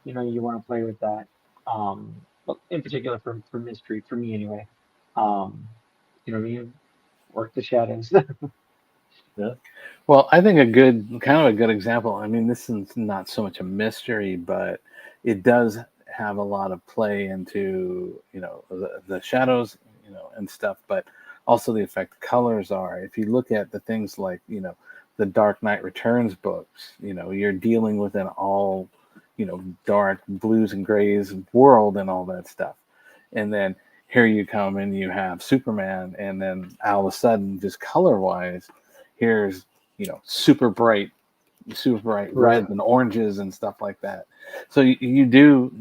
you want to play with that. But in particular for mystery, for me anyway. You know what I mean? Work the shadows. Yeah. Well, I think a good example. I mean, this is not so much a mystery, but it does have a lot of play into the shadows, and stuff, but also the effect colors are. If you look at the things like the Dark Knight Returns books, you're dealing with an all dark blues and grays world and all that stuff, and then here you come and you have Superman, and then all of a sudden, just color wise, here's super bright Right. reds and oranges and stuff like that. So you do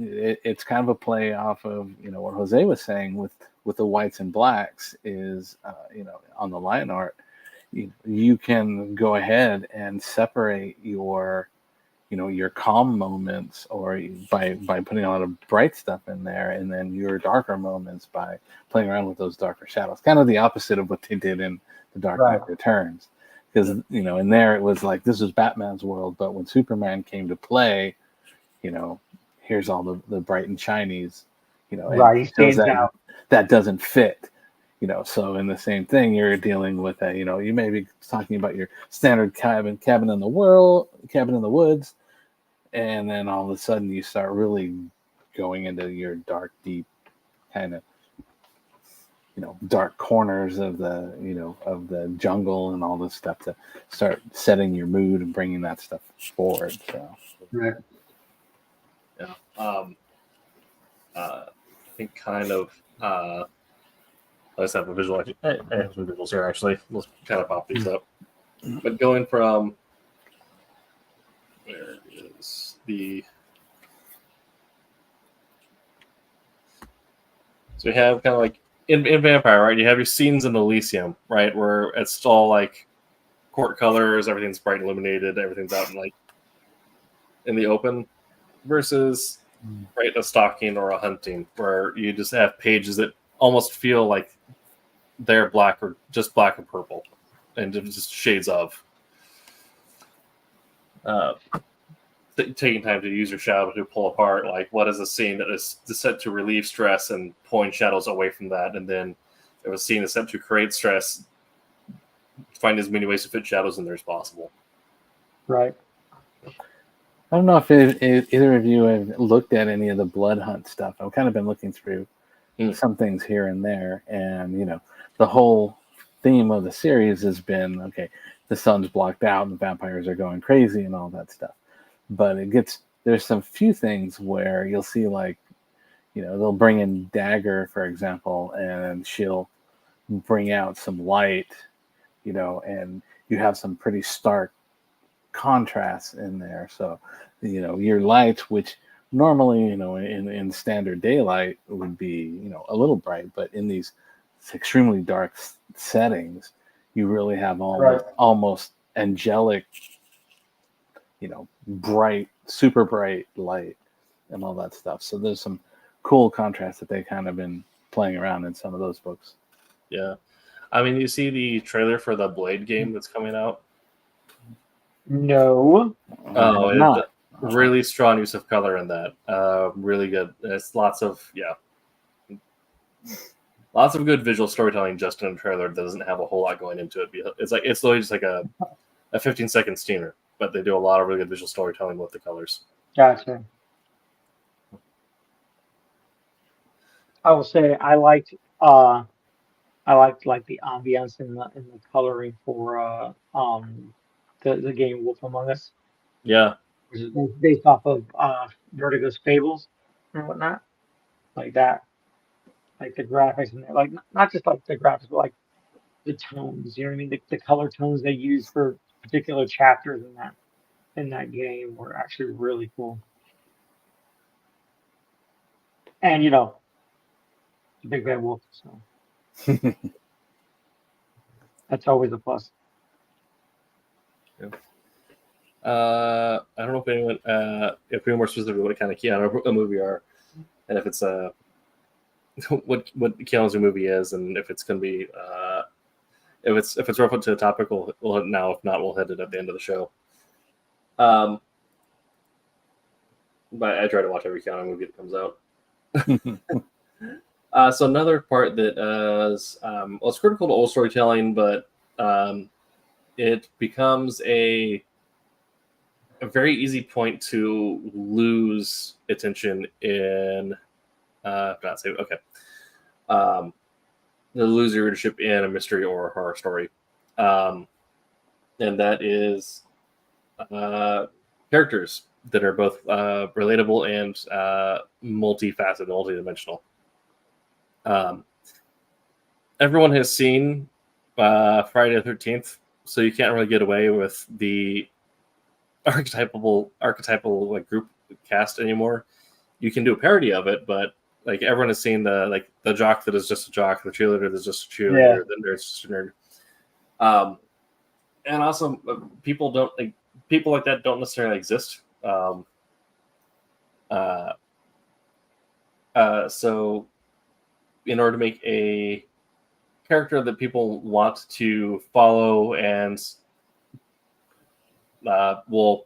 it's kind of a play off of what Jose was saying with the whites and blacks is on the line art, you can go ahead and separate your your calm moments or by putting a lot of bright stuff in there, and then your darker moments by playing around with those darker shadows, kind of the opposite of what they did in the Dark Knight Returns. Because in there it was like this was Batman's world, but when Superman came to play, here's all the bright and shinies, Right, he stands out. That doesn't fit, So in the same thing, you're dealing with a, you may be talking about your standard cabin in the woods, and then all of a sudden you start really going into your dark, deep kind of dark corners of the jungle and all this stuff to start setting your mood and bringing that stuff forward. So Right. Yeah. I think kind of. Let's have a visual. I have some visuals here actually. Let's kind of pop these up. But going from where is the? So we have kind of like in Vampire, right? You have your scenes in Elysium, right, where it's all like court colors, everything's bright illuminated, everything's out in the open, versus right a stalking or a hunting where you just have pages that almost feel like they're black or just black and purple, and just shades of. Taking time to use your shadow to pull apart, like what is a scene that is set to relieve stress and pulling shadows away from that, and then if a scene is set to create stress, find as many ways to fit shadows in there as possible. Right. I don't know if either of you have looked at any of the Blood Hunt stuff. I've kind of been looking through some things here and there, and the whole theme of the series has been okay, the sun's blocked out and the vampires are going crazy and all that stuff. But there's some few things where you'll see like, they'll bring in Dagger, for example, and she'll bring out some light, and you have some pretty stark contrasts in there. So, your light, which normally, in standard daylight would be, a little bright, but in these extremely dark settings, you really have almost angelic, bright, super bright light and all that stuff. So there's some cool contrast that they kind of been playing around in some of those books. Yeah. I mean, you see the trailer for the Blade game that's coming out? No. Oh, really strong use of color in that. Really good. It's lots of good visual storytelling just in a trailer that doesn't have a whole lot going into it. It's literally just like a 15-second steamer, but they do a lot of really good visual storytelling with the colors. Gotcha. I will say I liked like the ambiance and the coloring for the game Wolf Among Us. Yeah. Which is based off of Vertigo's Fables and whatnot. Like that. Like the graphics and like not just like the graphics, but like the tones, you know what I mean? The color tones they use for particular chapters in that game were actually really cool. And the big bad wolf, so that's always a plus. Yeah. I don't know if anyone, if we're more specific what kind of Keanu movie are, and if it's what Keanu's movie is, and if it's going to be if it's referred to a topic, we'll hit it now. If not, we'll hit it at the end of the show. But I try to watch every Keanu movie that comes out. So another part that is it's critical to old storytelling, but it becomes a very easy point to lose attention in the lose your readership in a mystery or a horror story, and that is characters that are both relatable and multifaceted, multidimensional. Everyone has seen Friday the 13th, so you can't really get away with the archetypal like group cast anymore. You can do a parody of it, but like everyone has seen the jock that is just a jock, the cheerleader that's just a cheerleader, then there's just a nerd. And also people like that don't necessarily exist. So in order to make a character that people want to follow and will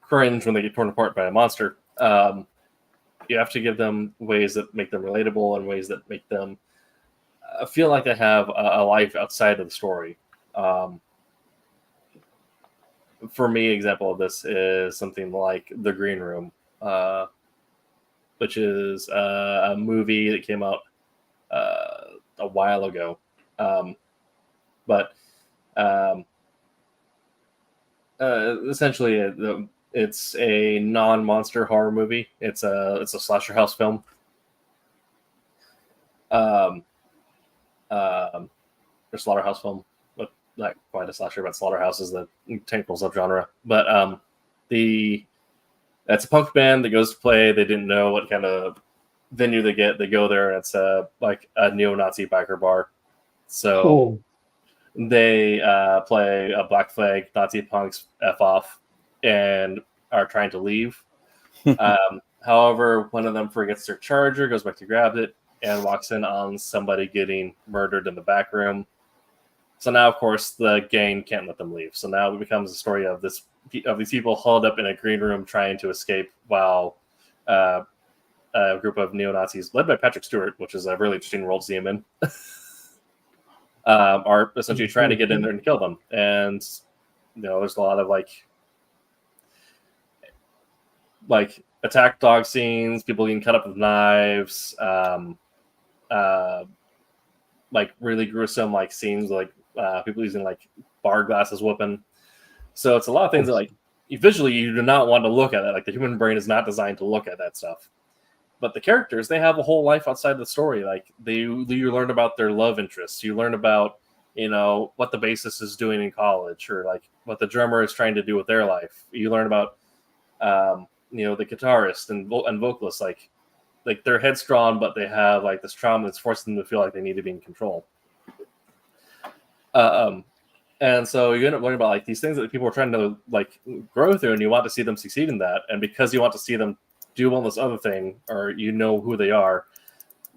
cringe when they get torn apart by a monster, you have to give them ways that make them relatable and ways that make them feel like they have a life outside of the story. For me, example of this is something like The Green Room, which is a movie that came out a while ago. Essentially, it's a non-monster horror movie. It's a slasher house film. A slaughterhouse film, but not quite a slasher, but slaughterhouse is the technical subgenre. But it's a punk band that goes to play. They didn't know what kind of venue they get. They go there, and it's like a neo-Nazi biker bar. So Cool. They play a Black Flag, Nazi punks F off, and are trying to leave. However, one of them forgets their charger, goes back to grab it, and walks in on somebody getting murdered in the back room. So now, of course, the gang can't let them leave. So now it becomes a story of these people huddled up in a green room trying to escape while a group of neo-Nazis, led by Patrick Stewart, which is a really interesting role to see him in, are essentially trying to get in there and kill them. And there's a lot of like attack dog scenes, people getting cut up with knives, like really gruesome scenes, people using bar glasses whooping. So it's a lot of things that visually you do not want to look at it. The human brain is not designed to look at that stuff. But the characters, they have a whole life outside the story. You learn about their love interests. You learn about, what the bassist is doing in college, or what the drummer is trying to do with their life. You learn about, the guitarist and vocalist. They're headstrong, but they have this trauma that's forcing them to feel like they need to be in control. And so you end up learning about these things that people are trying to grow through, and you want to see them succeed in that. And because you want to see them do all this other thing, or who they are,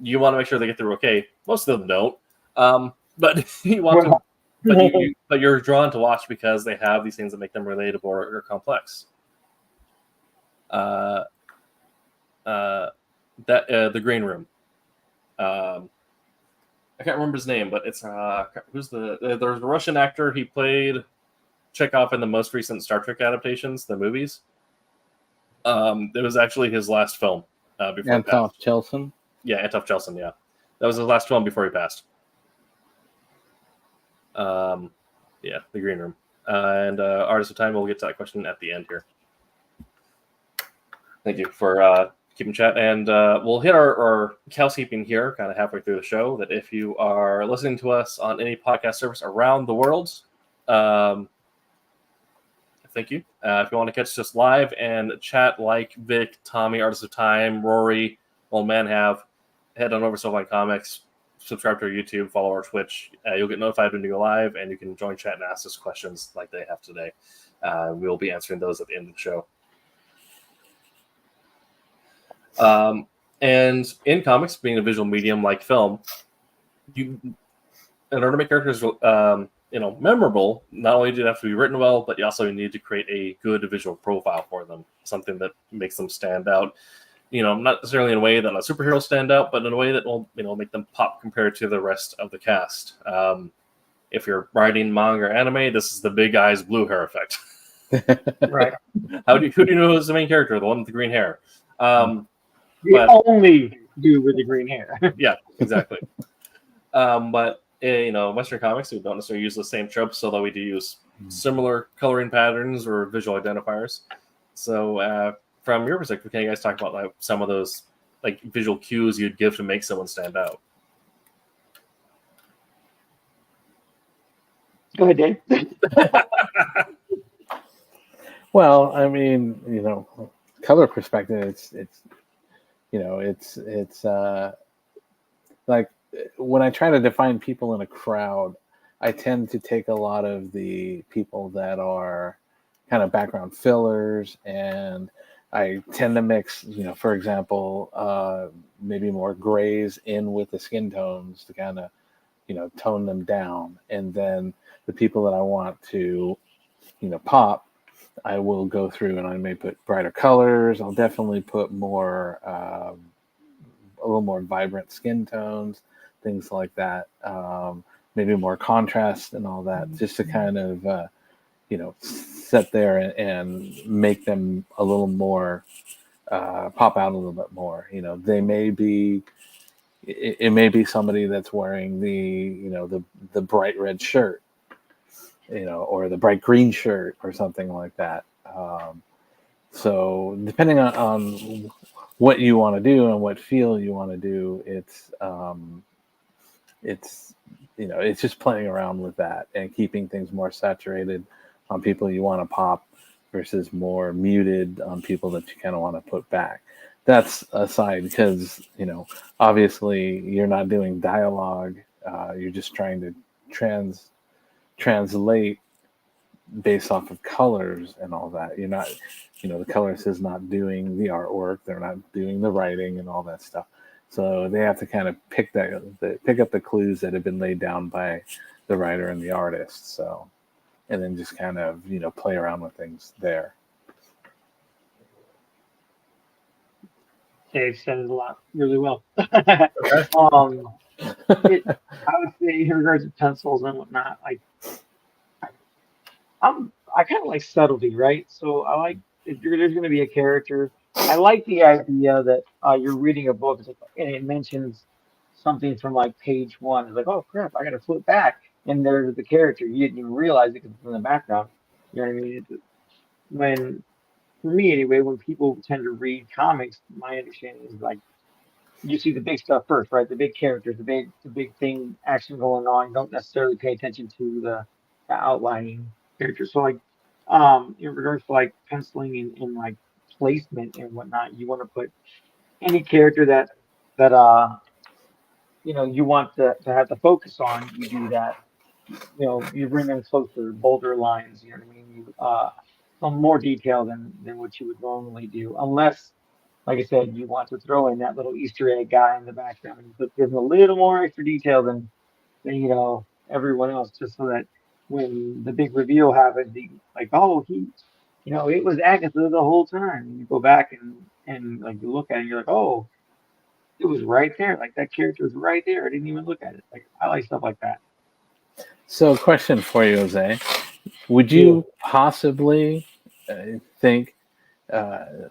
you want to make sure they get through okay. Most of them don't, but you want to, but you're drawn to watch because they have these things that make them relatable or complex. The Green Room. I can't remember his name, but it's there's a Russian actor. He played Chekhov in the most recent Star Trek adaptations, the movies. It was actually his last film before Anton Chelson. Yeah, Anton Chelson. Yeah, that was his last film before he passed. Yeah, The Green Room. And Artist of Time, we'll get to that question at the end here. Thank you for keeping chat. And we'll hit our housekeeping here kind of halfway through the show, that if you are listening to us on any podcast service around the world, thank you. If you want to catch us live and chat like Vic, Tommy, Artist of Time, Rory, Old Man have, head on over to Silverline Comics, subscribe to our YouTube, follow our Twitch. You'll get notified when we go live, and you can join chat and ask us questions like they have today. We'll be answering those at the end of the show. And in comics, being a visual medium like film, in order to make characters memorable, not only do they have to be written well, but you also need to create a good visual profile for them, something that makes them stand out. Not necessarily in a way that a superhero stand out, but in a way that will make them pop compared to the rest of the cast. If you're writing manga or anime, this is the big eyes, blue hair effect. Right. Who do you know is the main character, the one with the green hair? Only dude with the green hair. Yeah, exactly. But Western comics, we don't necessarily use the same tropes, although we do use similar coloring patterns or visual identifiers. So, from your perspective, can you guys talk about some of those visual cues you'd give to make someone stand out? Go ahead, Dave. Well, I mean, color perspective, it's like when I try to define people in a crowd, I tend to take a lot of the people that are kind of background fillers, and I tend to mix, for example, maybe more grays in with the skin tones to kind of, tone them down. And then the people that I want to, pop, I will go through and I may put brighter colors. I'll definitely put more, a little more vibrant skin tones, things like that. Maybe more contrast and all that, just to kind of, sit there and make them a little more, pop out a little bit more. They may be, it may be somebody that's wearing the bright red shirt, or the bright green shirt or something like that. So depending on what you want to do and what feel you want to do, it's just playing around with that and keeping things more saturated on people you want to pop versus more muted on people that you kind of want to put back. That's aside because, obviously you're not doing dialogue. You're just trying to translate based off of colors and all that. You're not, the colorist is not doing the artwork. They're not doing the writing and all that stuff. So they have to kind of pick up the clues that have been laid down by the writer and the artist. So, and then just kind of, play around with things there. Dave said it a lot really well. I would say in regards to pencils and whatnot, I kind of like subtlety, right? So I like if there's going to be a character. I like the idea that you're reading a book and it mentions something from page 1. It's like, oh crap, I got to flip back, and there's the character. You didn't even realize it because it's in the background. You know what I mean? For me anyway, when people tend to read comics, my understanding is you see the big stuff first, right? The big characters, the big thing, action going on. You don't necessarily pay attention to the outlining characters. So in regards to penciling and placement and whatnot, you want to put any character that you want to have the focus on. You do that. You bring them closer, bolder lines. You know what I mean? Some more detail than what you would normally do, unless, like I said, you want to throw in that little Easter egg guy in the background and give them a little more extra detail than everyone else, just so that when the big reveal happens, oh, it was Agatha the whole time. And you go back and you look at it, and you're like, oh, it was right there. That character was right there. I didn't even look at it. I like stuff like that. So, question for you, Jose. Would you possibly think, if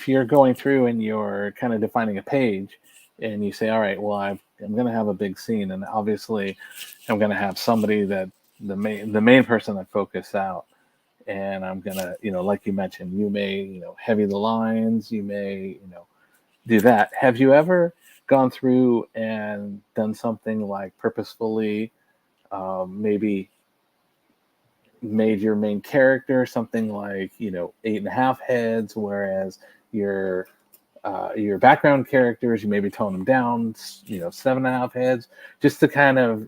you're going through and you're kind of defining a page and you say, all right, well, I'm going to have a big scene, and obviously I'm going to have somebody that the main person that focus out, and I'm going to, like you mentioned, you may, heavy the lines, you may, do that. Have you ever gone through and done something like purposefully maybe made your main character something like 8.5 heads, whereas your background characters, you maybe tone them down 7.5 heads, just to kind of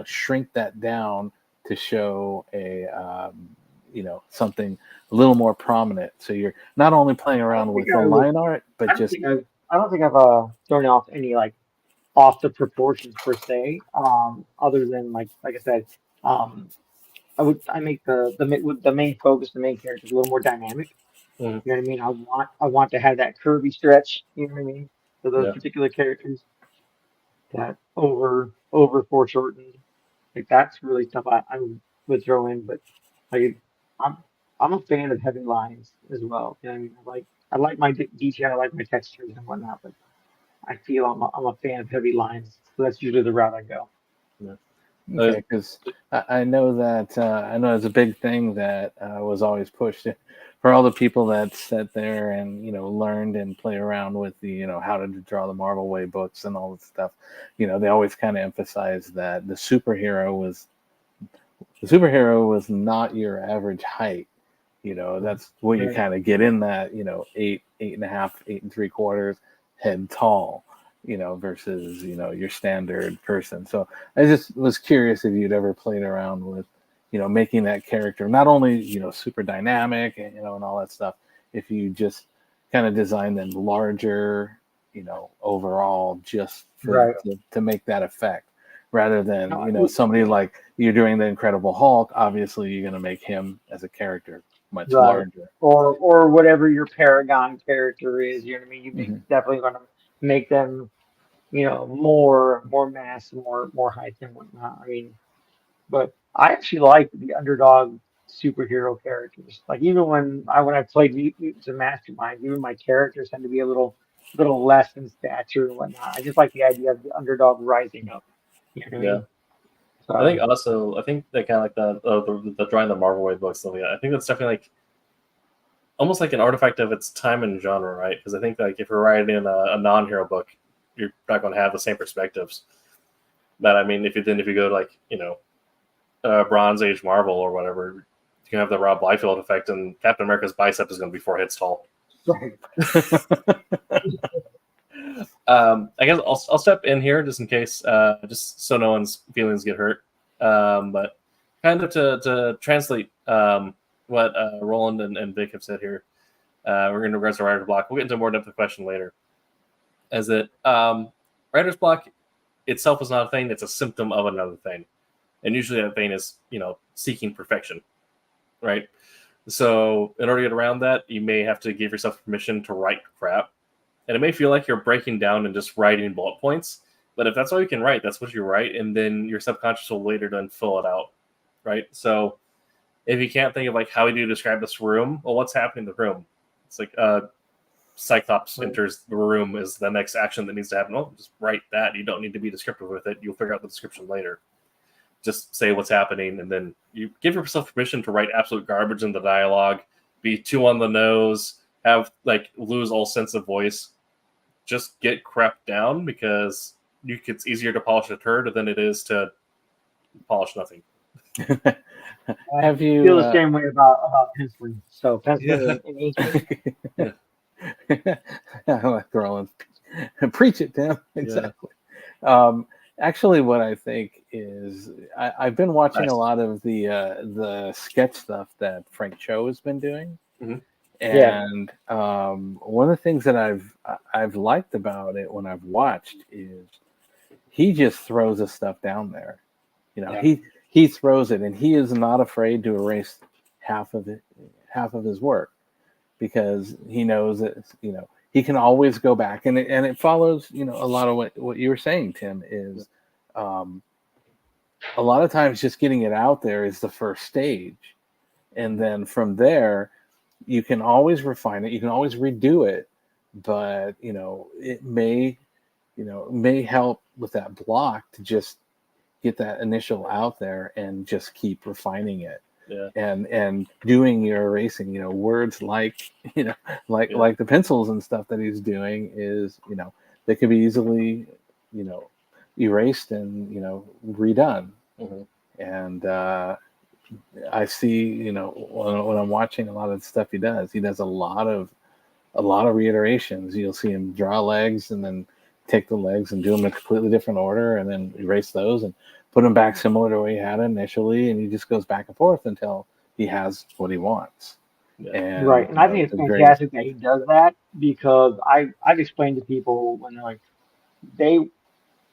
shrink that down to show a something a little more prominent. So you're not only playing around with the line art, but I don't think I've thrown off any off the proportions per se. Other than like I said, I make the main focus, the main character is a little more dynamic. You know what I mean? I want to have that curvy stretch. You know what I mean? For those particular characters, that foreshortened, that's really stuff I would throw in. But like I'm a fan of heavy lines as well. You know what I mean? I like my detail, I like my textures and whatnot, but I feel I'm a fan of heavy lines, so that's usually the route I go. Okay, because I know that it's a big thing that was always pushed for all the people that sat there and learned and play around with the how to draw the Marvel Way books and all this stuff. They always kind of emphasize that the superhero was not your average height. That's what you kind of get in that 8.5, 8 3/4 head tall. Versus your standard person. So I just was curious if you'd ever played around with making that character not only super dynamic and and all that stuff, if you just kind of design them larger overall just for, to make that effect, rather than somebody like you're doing the Incredible Hulk. Obviously you're going to make him as a character much larger, or whatever your Paragon character is. You know what I mean? You definitely going to make them more mass, more height and whatnot. I mean, but I actually like the underdog superhero characters. Like even when I played Mutants and Mastermind, even my characters tend to be a little less in stature and whatnot. I just like the idea of the underdog rising up. You know what I mean? So, I think they kind of like the drawing the Marvel Way books. I think that's definitely almost like an artifact of its time and genre, right? Because I think if you're writing a non-hero book, you're not going to have the same perspectives. But I mean, if you go to Bronze Age Marvel or whatever, you can have the Rob Liefeld effect, and Captain America's bicep is going to be 4 heads tall. Right. I guess I'll step in here just in case, just so no one's feelings get hurt. But kind of to translate what Roland and Vic have said here, we're in regards to writer's block. We'll get into more depth of the question later. As that writer's block itself is not a thing; it's a symptom of another thing, and usually that thing is seeking perfection, right? So in order to get around that, you may have to give yourself permission to write crap, and it may feel like you're breaking down and just writing bullet points. But if that's all you can write, that's what you write, and then your subconscious will later then fill it out, right? So if you can't think of how do you describe this room, well, what's happening in the room? It's like Cyclops enters the room is the next action that needs to happen. Well, just write that. You don't need to be descriptive with it. You'll figure out the description later. Just say what's happening, and then you give yourself permission to write absolute garbage in the dialogue, be too on the nose, have lose all sense of voice. Just get crap down, because it's easier to polish a turd than it is to polish nothing. Have you feel the same way about penciling? So penciling and inking. I like Roland. Preach it, Tim. Exactly. Actually, what I think is I've been watching a lot of the sketch stuff that Frank Cho has been doing, and one of the things that I've liked about it when I've watched is he just throws the stuff down there. He throws it, and he is not afraid to erase half of his work, because he knows that he can always go back, and it follows a lot of what you were saying, Tim, is a lot of times just getting it out there is the first stage, and then from there you can always refine it, you can always redo it, but it may help with that block to just get that initial out there and just keep refining it. And doing your erasing, words like the pencils and stuff that he's doing is, they could be easily, erased and, redone. And I see, when I'm watching a lot of the stuff he does a lot of reiterations. You'll see him draw legs and then take the legs and do them in a completely different order and then erase those and put them back similar to where he had it initially. And he just goes back and forth until he has what he wants. Yeah. And, right. And I think it's fantastic that he does that, because I've explained to people when they're like,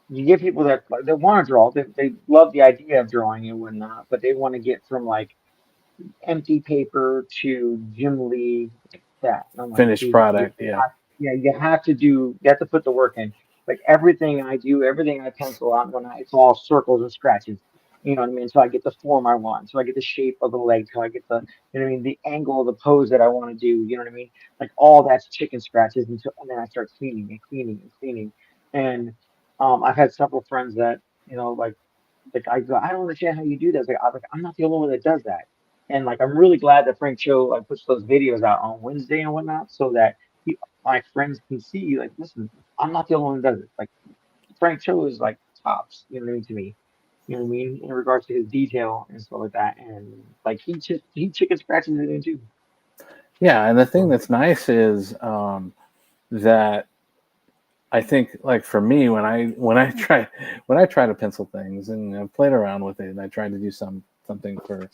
you get people that like, they want to draw, they love the idea of drawing and whatnot, but they want to get from like empty paper to Jim Lee, like that. And I'm like, finished dude, product. you have to put the work in. Like everything I do, everything I pencil out it's all circles and scratches. You know what I mean? So I get the form I want. So I get the shape of the leg. So I get you know what I mean? The angle of the pose that I want to do. You know what I mean? Like all that's chicken scratches and then I start cleaning and cleaning and cleaning. And I've had several friends that, like I go, I don't understand how you do this. I'm not the only one that does that. And like I'm really glad that Frank Cho like puts those videos out on Wednesday and whatnot, so that my friends can see like, listen, I'm not the only one that does it. Like Frank Cho is like tops, you know what I mean, to me. You know what I mean? In regards to his detail and stuff like that. And like he chicken scratches it in too. Yeah, and the thing that's nice is that I think, like for me, when I try to pencil things and I've played around with it, and I tried to do something for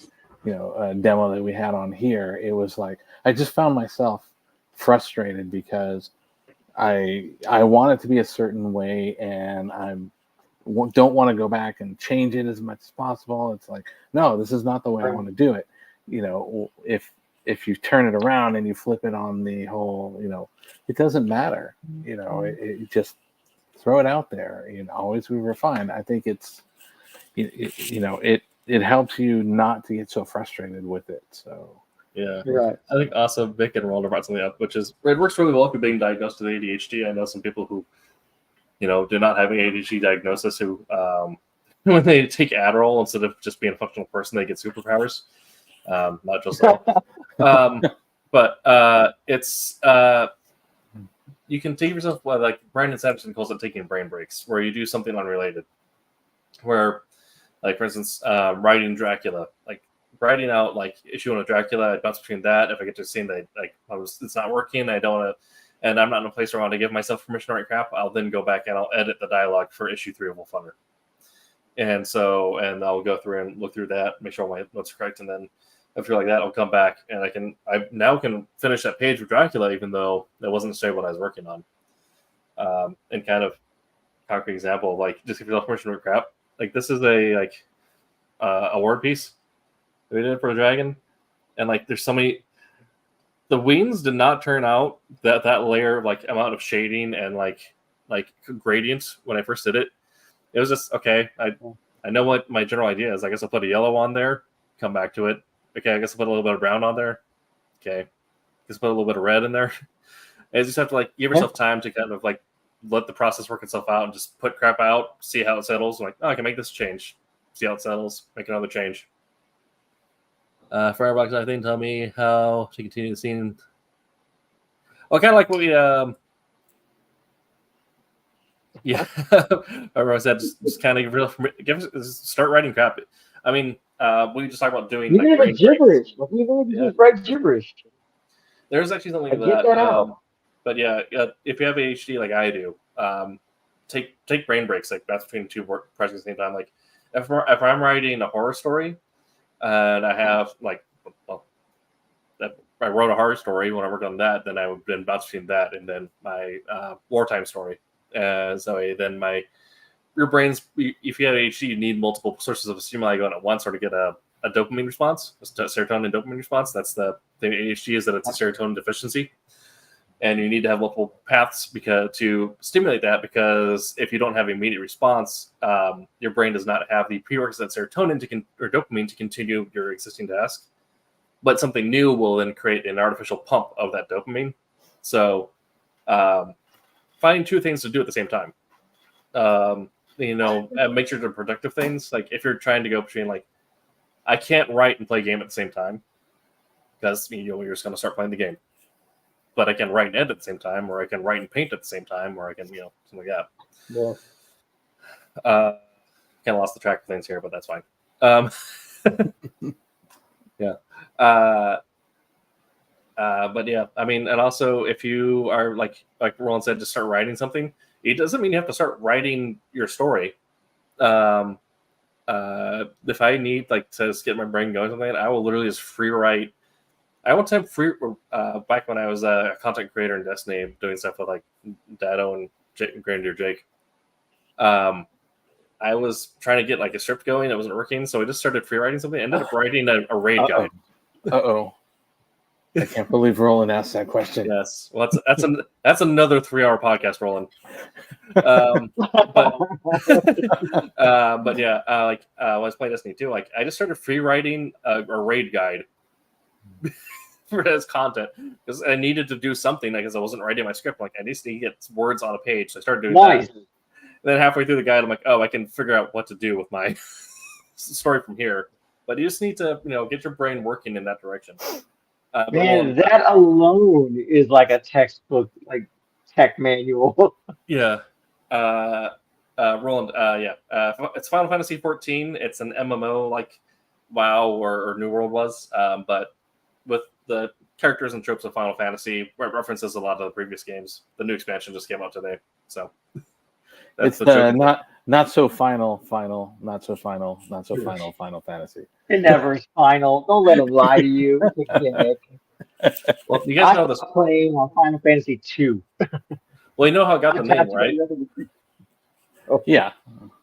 a demo that we had on here, it was like I just found myself frustrated because I want it to be a certain way, and don't want to go back and change it as much as possible. It's like, no, this is not the way I want to do it. If you turn it around and you flip it on the whole, it doesn't matter. It just throw it out there. Always be refined. I think it helps you not to get so frustrated with it. So yeah, right. I think also Vic and Roller brought something up, which is it works really well if you're being diagnosed with ADHD. I know some people who, do not have an ADHD diagnosis who, when they take Adderall instead of just being a functional person, they get superpowers. Not just all. But it's you can take yourself, like Brandon Sanderson calls it, taking brain breaks, where you do something unrelated. Where, like for instance, writing Dracula, like writing out like issue 1 of Dracula, I bounce between that. If I get to a scene that it's not working, I don't want to, and I'm not in a place where I want to give myself permission to write crap, I'll then go back and I'll edit the dialogue for issue 3 of Wolfunner. And I'll go through and look through that, make sure all my notes are correct, and then after like that, I'll come back and I now can finish that page with Dracula, even though that wasn't necessarily what I was working on. And kind of concrete example, like just give yourself permission to write crap. Like this is a word piece that we did for the dragon, and like there's so many. The wings did not turn out that layer of like amount of shading and like gradient when I first did it. It was just okay. I know what my general idea is. I guess I'll put a yellow on there. Come back to it. Okay, I guess I'll put a little bit of brown on there. Okay, just put a little bit of red in there. And you just have to like give yourself time to kind of like let the process work itself out and just put crap out, see how it settles. Like, I can make this change. See how it settles. Make another change. Firebox, I think, tell me how to continue the scene. Well, kind of like what we, yeah. Everyone said just kind of start writing crap. I mean, we just talked about doing Even like if it's gibberish, even if you just write gibberish. There's actually something like that. Out. But yeah, if you have ADHD like I do, take brain breaks. Like that's between 2 projects at the same time. Like if I'm writing a horror story, and I have I wrote a horror story when I worked on that, then I would then bounce between that and then my wartime story. So then your brain's, if you have ADHD, you need multiple sources of stimuli going at once or to get a dopamine response, a serotonin dopamine response. That's the thing. ADHD is that it's a serotonin deficiency, and you need to have multiple paths to stimulate that. Because if you don't have immediate response, your brain does not have the prerequisite serotonin or dopamine to continue your existing task. But something new will then create an artificial pump of that dopamine. So, finding 2 things to do at the same time. Make sure they're productive things. Like if you're trying to go between like, I can't write and play a game at the same time because you're just going to start playing the game. But I can write and edit at the same time, or I can write and paint at the same time, or I can something like that. Yeah. Kind of lost the track of things here, but that's fine. Yeah. But yeah, I mean, and also if you are like Roland said, to start writing something, it doesn't mean you have to start writing your story. If I need like to just get my brain going something, I will literally just free write. I one time back when I was a content creator in Destiny, doing stuff with like Dado and Grandier Jake. I was trying to get like a script going, it wasn't working, so I just started free writing something. I ended up writing a raid guide. I can't believe Roland asked that question. Yes, well, that's another 3-hour podcast, Roland. But yeah, when I was playing Destiny 2, like I just started free writing a raid guide for his content because I needed to do something because I wasn't writing my script. Like I just need to get words on a page, so I started doing that. And then halfway through the guide, I'm like, oh, I can figure out what to do with my story from here. But you just need to, get your brain working in that direction. Man, that alone is like a textbook, like tech manual. Yeah. Roland, it's Final Fantasy 14. It's an MMO like WoW or New World was, but with the characters and tropes of Final Fantasy, where it references a lot of the previous games. The new expansion just came out today, so that's not so final Fantasy. It never is final. Don't let them lie to you. Well, you guys know this. Playing on Final Fantasy 2. Well, you know how it got the name, right? Yeah.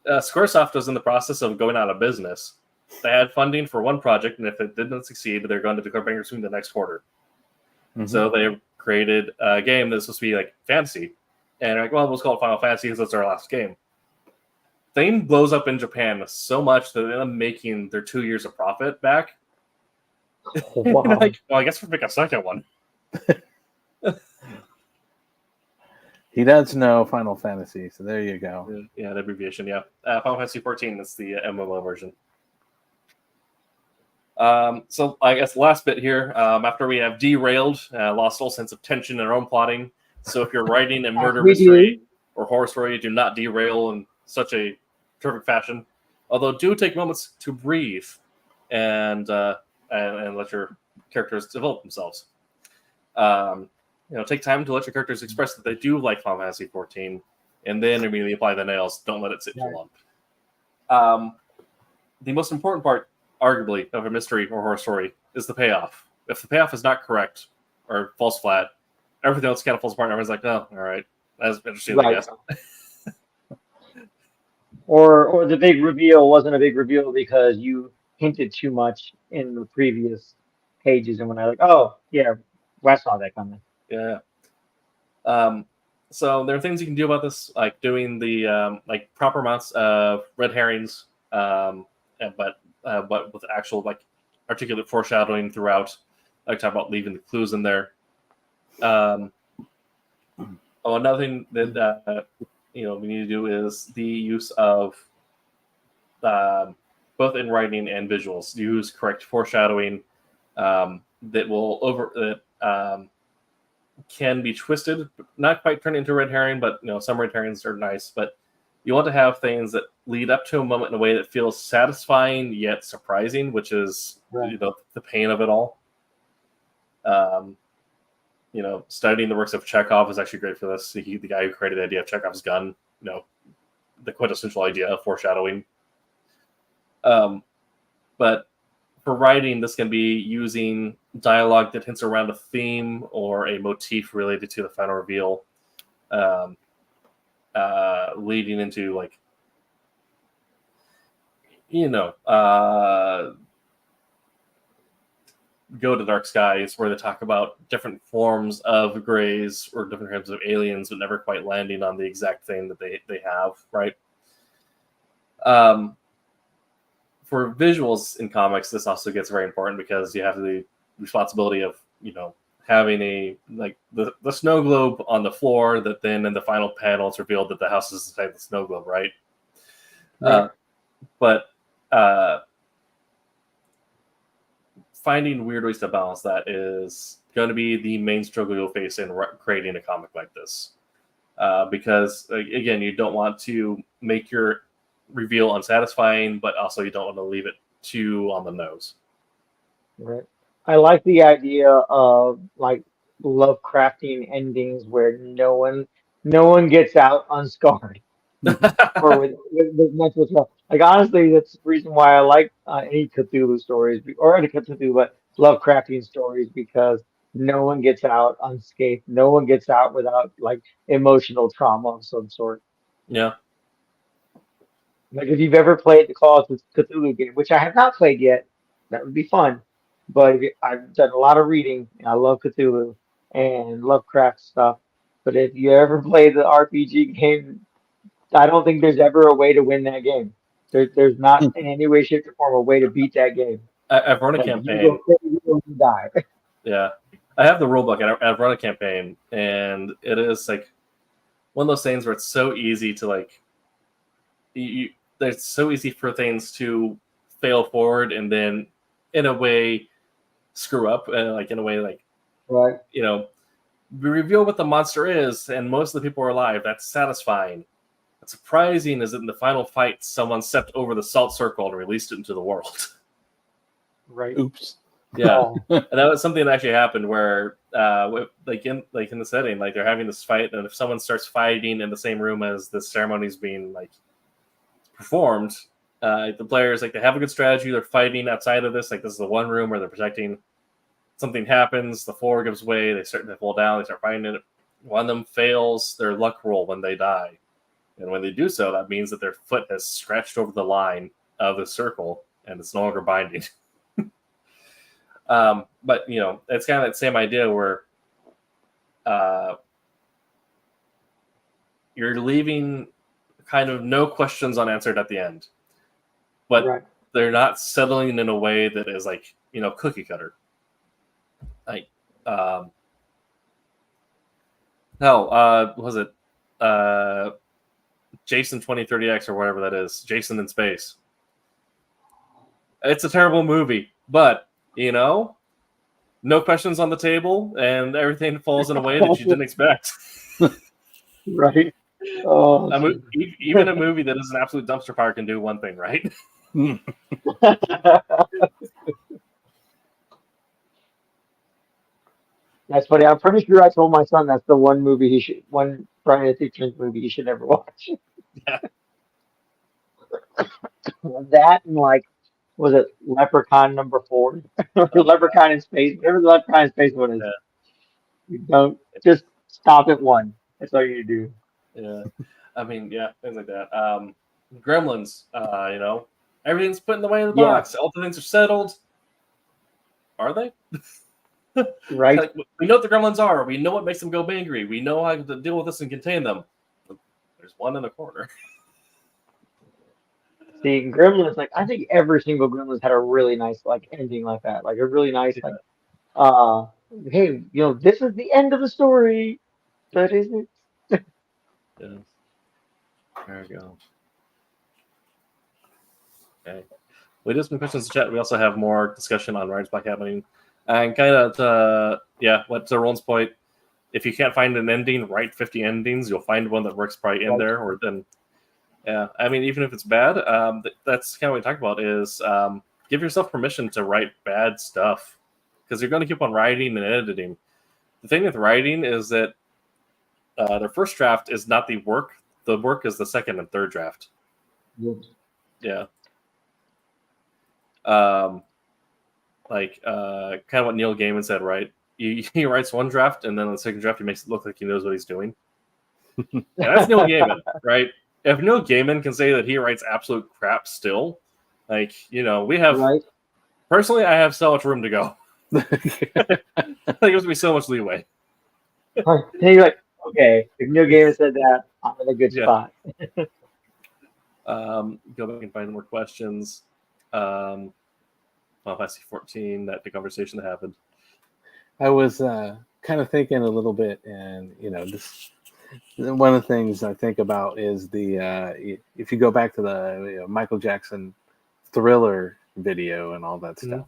Squaresoft was in the process of going out of business. They had funding for one project, and if it didn't succeed, they're going to declare bankruptcy in the next quarter. Mm-hmm. So they created a game that's supposed to be like fantasy. And they're like, well, we'll call it Final Fantasy because that's our last game. Thing blows up in Japan so much that they end up making their 2 years of profit back. Wow. Like, well, I guess we'll make a second one. He does know Final Fantasy, so there you go. Yeah, the abbreviation, yeah. Final Fantasy 14 is the MMO version. So I guess the last bit here, after we have derailed, lost all sense of tension in our own plotting. So if you're writing a murder mystery or horror story, do not derail in such a terrific fashion. Although do take moments to breathe and let your characters develop themselves. Take time to let your characters express that they do like Final Fantasy 14, and then immediately apply the nails. Don't let it sit too long. The most important part, arguably, of a mystery or horror story is the payoff. If the payoff is not correct or falls flat, everything else kind of falls apart. And everyone's like, "Oh, all right, that's interesting." I guess. Or the big reveal wasn't a big reveal because you hinted too much in the previous pages, and when I like, oh yeah, I saw that coming. Yeah. So there are things you can do about this, like doing the proper amounts of red herrings, but with actual like articulate foreshadowing throughout. I talk about leaving the clues in there. Another thing that we need to do is the use of both in writing and visuals. Use correct foreshadowing that will can be twisted, not quite turn into a red herring, but some red herrings are nice. But you want to have things that lead up to a moment in a way that feels satisfying yet surprising, which is the pain of it all. Studying the works of Chekhov is actually great for this. The guy who created the idea of Chekhov's gun, the quintessential idea of foreshadowing. But for writing, this can be using dialogue that hints around a theme or a motif related to the final reveal, leading into Go to Dark Skies, where they talk about different forms of grays or different types of aliens, but never quite landing on the exact thing that they have, right? For visuals in comics, this also gets very important because you have the responsibility of, having the snow globe on the floor that then in the final panel it's revealed that the house is inside the snow globe, right? But finding weird ways to balance that is going to be the main struggle you'll face in creating a comic like this. Because, again, you don't want to make your reveal unsatisfying, but also you don't want to leave it too on the nose. Right. I like the idea of like Lovecraftian endings where no one gets out unscarred or with mental stuff. Like honestly, that's the reason why I like any Cthulhu stories or any Cthulhu, but Lovecraftian stories because no one gets out unscathed. No one gets out without like emotional trauma of some sort. Yeah. Like if you've ever played the Call of Cthulhu game, which I have not played yet, that would be fun. But I've done a lot of reading. And I love Cthulhu and Lovecraft stuff. But if you ever play the RPG game, I don't think there's ever a way to win that game. There's not in any way, shape, or form a way to beat that game. I've run a Like campaign. you will die. Yeah. I have the rulebook and I've run a campaign, and it is like one of those things where it's so easy to like, it's so easy for things to fail forward and then in a way screw up, like in a way like, Right. you know, we reveal what the monster is and most of the people are alive. That's satisfying. What's surprising is that in the final fight, someone stepped over the salt circle and released it into the world. Right. Oops. Yeah, Oh. and that was something that actually happened where, like in the setting, like they're having this fight, and if someone starts fighting in the same room as the ceremony's being like performed, the players like they have a good strategy. They're fighting outside of this. Like this is the one room where they're protecting. Something happens, the floor gives way. They start to fall down. They start fighting it. One of them fails their luck roll when they die, and when they do so, that means that their foot has scratched over the line of the circle, and it's no longer binding. But you know, it's kind of that same idea where you're leaving kind of no questions unanswered at the end, but Right. they're not settling in a way that is like, you know, cookie cutter. Like, was it Jason 2030X or whatever that is? Jason in Space. It's a terrible movie, but you know, no questions on the table, and everything falls in a way that you didn't expect. Right. Oh. Even a movie that is an absolute dumpster fire can do one thing, right? That's funny. I'm pretty sure I told my son that's the one Brian Dixon movie he should never watch. Yeah. That and like, was it Leprechaun #4 or Leprechaun in Space? Whatever the Leprechaun in Space one is. Yeah. You don't just stop at one. That's all you do. Yeah, I mean, yeah, things like that. Gremlins, you know, everything's put in the way of the box. All the things are settled. Are they? Right. Like, we know what the gremlins are. We know what makes them go angry. We know how to deal with this and contain them. There's one in the corner. See, Gremlins, like I think every single Gremlins had a really nice like ending like that. Like a really nice like hey, you know, this is the end of the story. But is it? Yeah. There we go. Okay. We did some questions in chat. We also have more discussion on Rise Black happening. And kind of, what to Roland's point, if you can't find an ending, write 50 endings. You'll find one that works probably in there. Or then, yeah, I mean, even if it's bad, that's kind of what we talked about is give yourself permission to write bad stuff because you're going to keep on writing and editing. The thing with writing is that their first draft is not the work. The work is the second and third draft. Yeah. Kind of what Neil Gaiman said, right? He writes one draft, and then the second draft, he makes it look like he knows what he's doing. And that's Neil Gaiman, right? If Neil Gaiman can say that he writes absolute crap still, like, you know, we have... Right. Personally, I have so much room to go. It gives me so much leeway. And you're like, okay, if Neil Gaiman said that, I'm in a good spot. Go back and find more questions. Well, if I see 14, that the conversation that happened. I was kind of thinking a little bit, and you know, this one of the things I think about is the if you go back to the Michael Jackson Thriller video and all that stuff.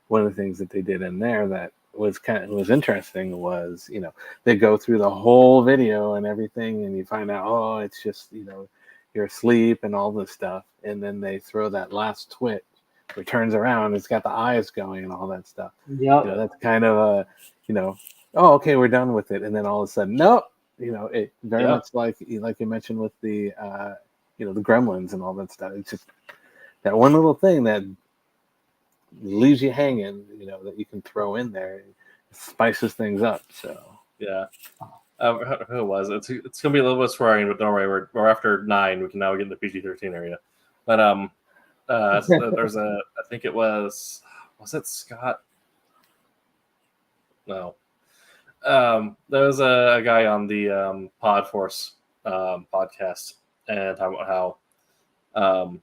One of the things that they did in there that was interesting was, you know, they go through the whole video and everything, and you find out, oh, it's just, you know, you're asleep and all this stuff, and then they throw that last he turns around, it's got the eyes going and all that stuff. Yeah, That's kind of a, oh, okay, we're done with it, and then all of a sudden, nope. It very much like you mentioned with the, the Gremlins and all that stuff. It's just that one little thing that leaves you hanging, that you can throw in there, it spices things up. So yeah. Who was it? It's gonna be a little bit swearing, but don't worry, we're after 9. We can now get in the PG-13 area. But there's I think it was it Scott? No. There was a guy on the Podforce podcast, and talking about how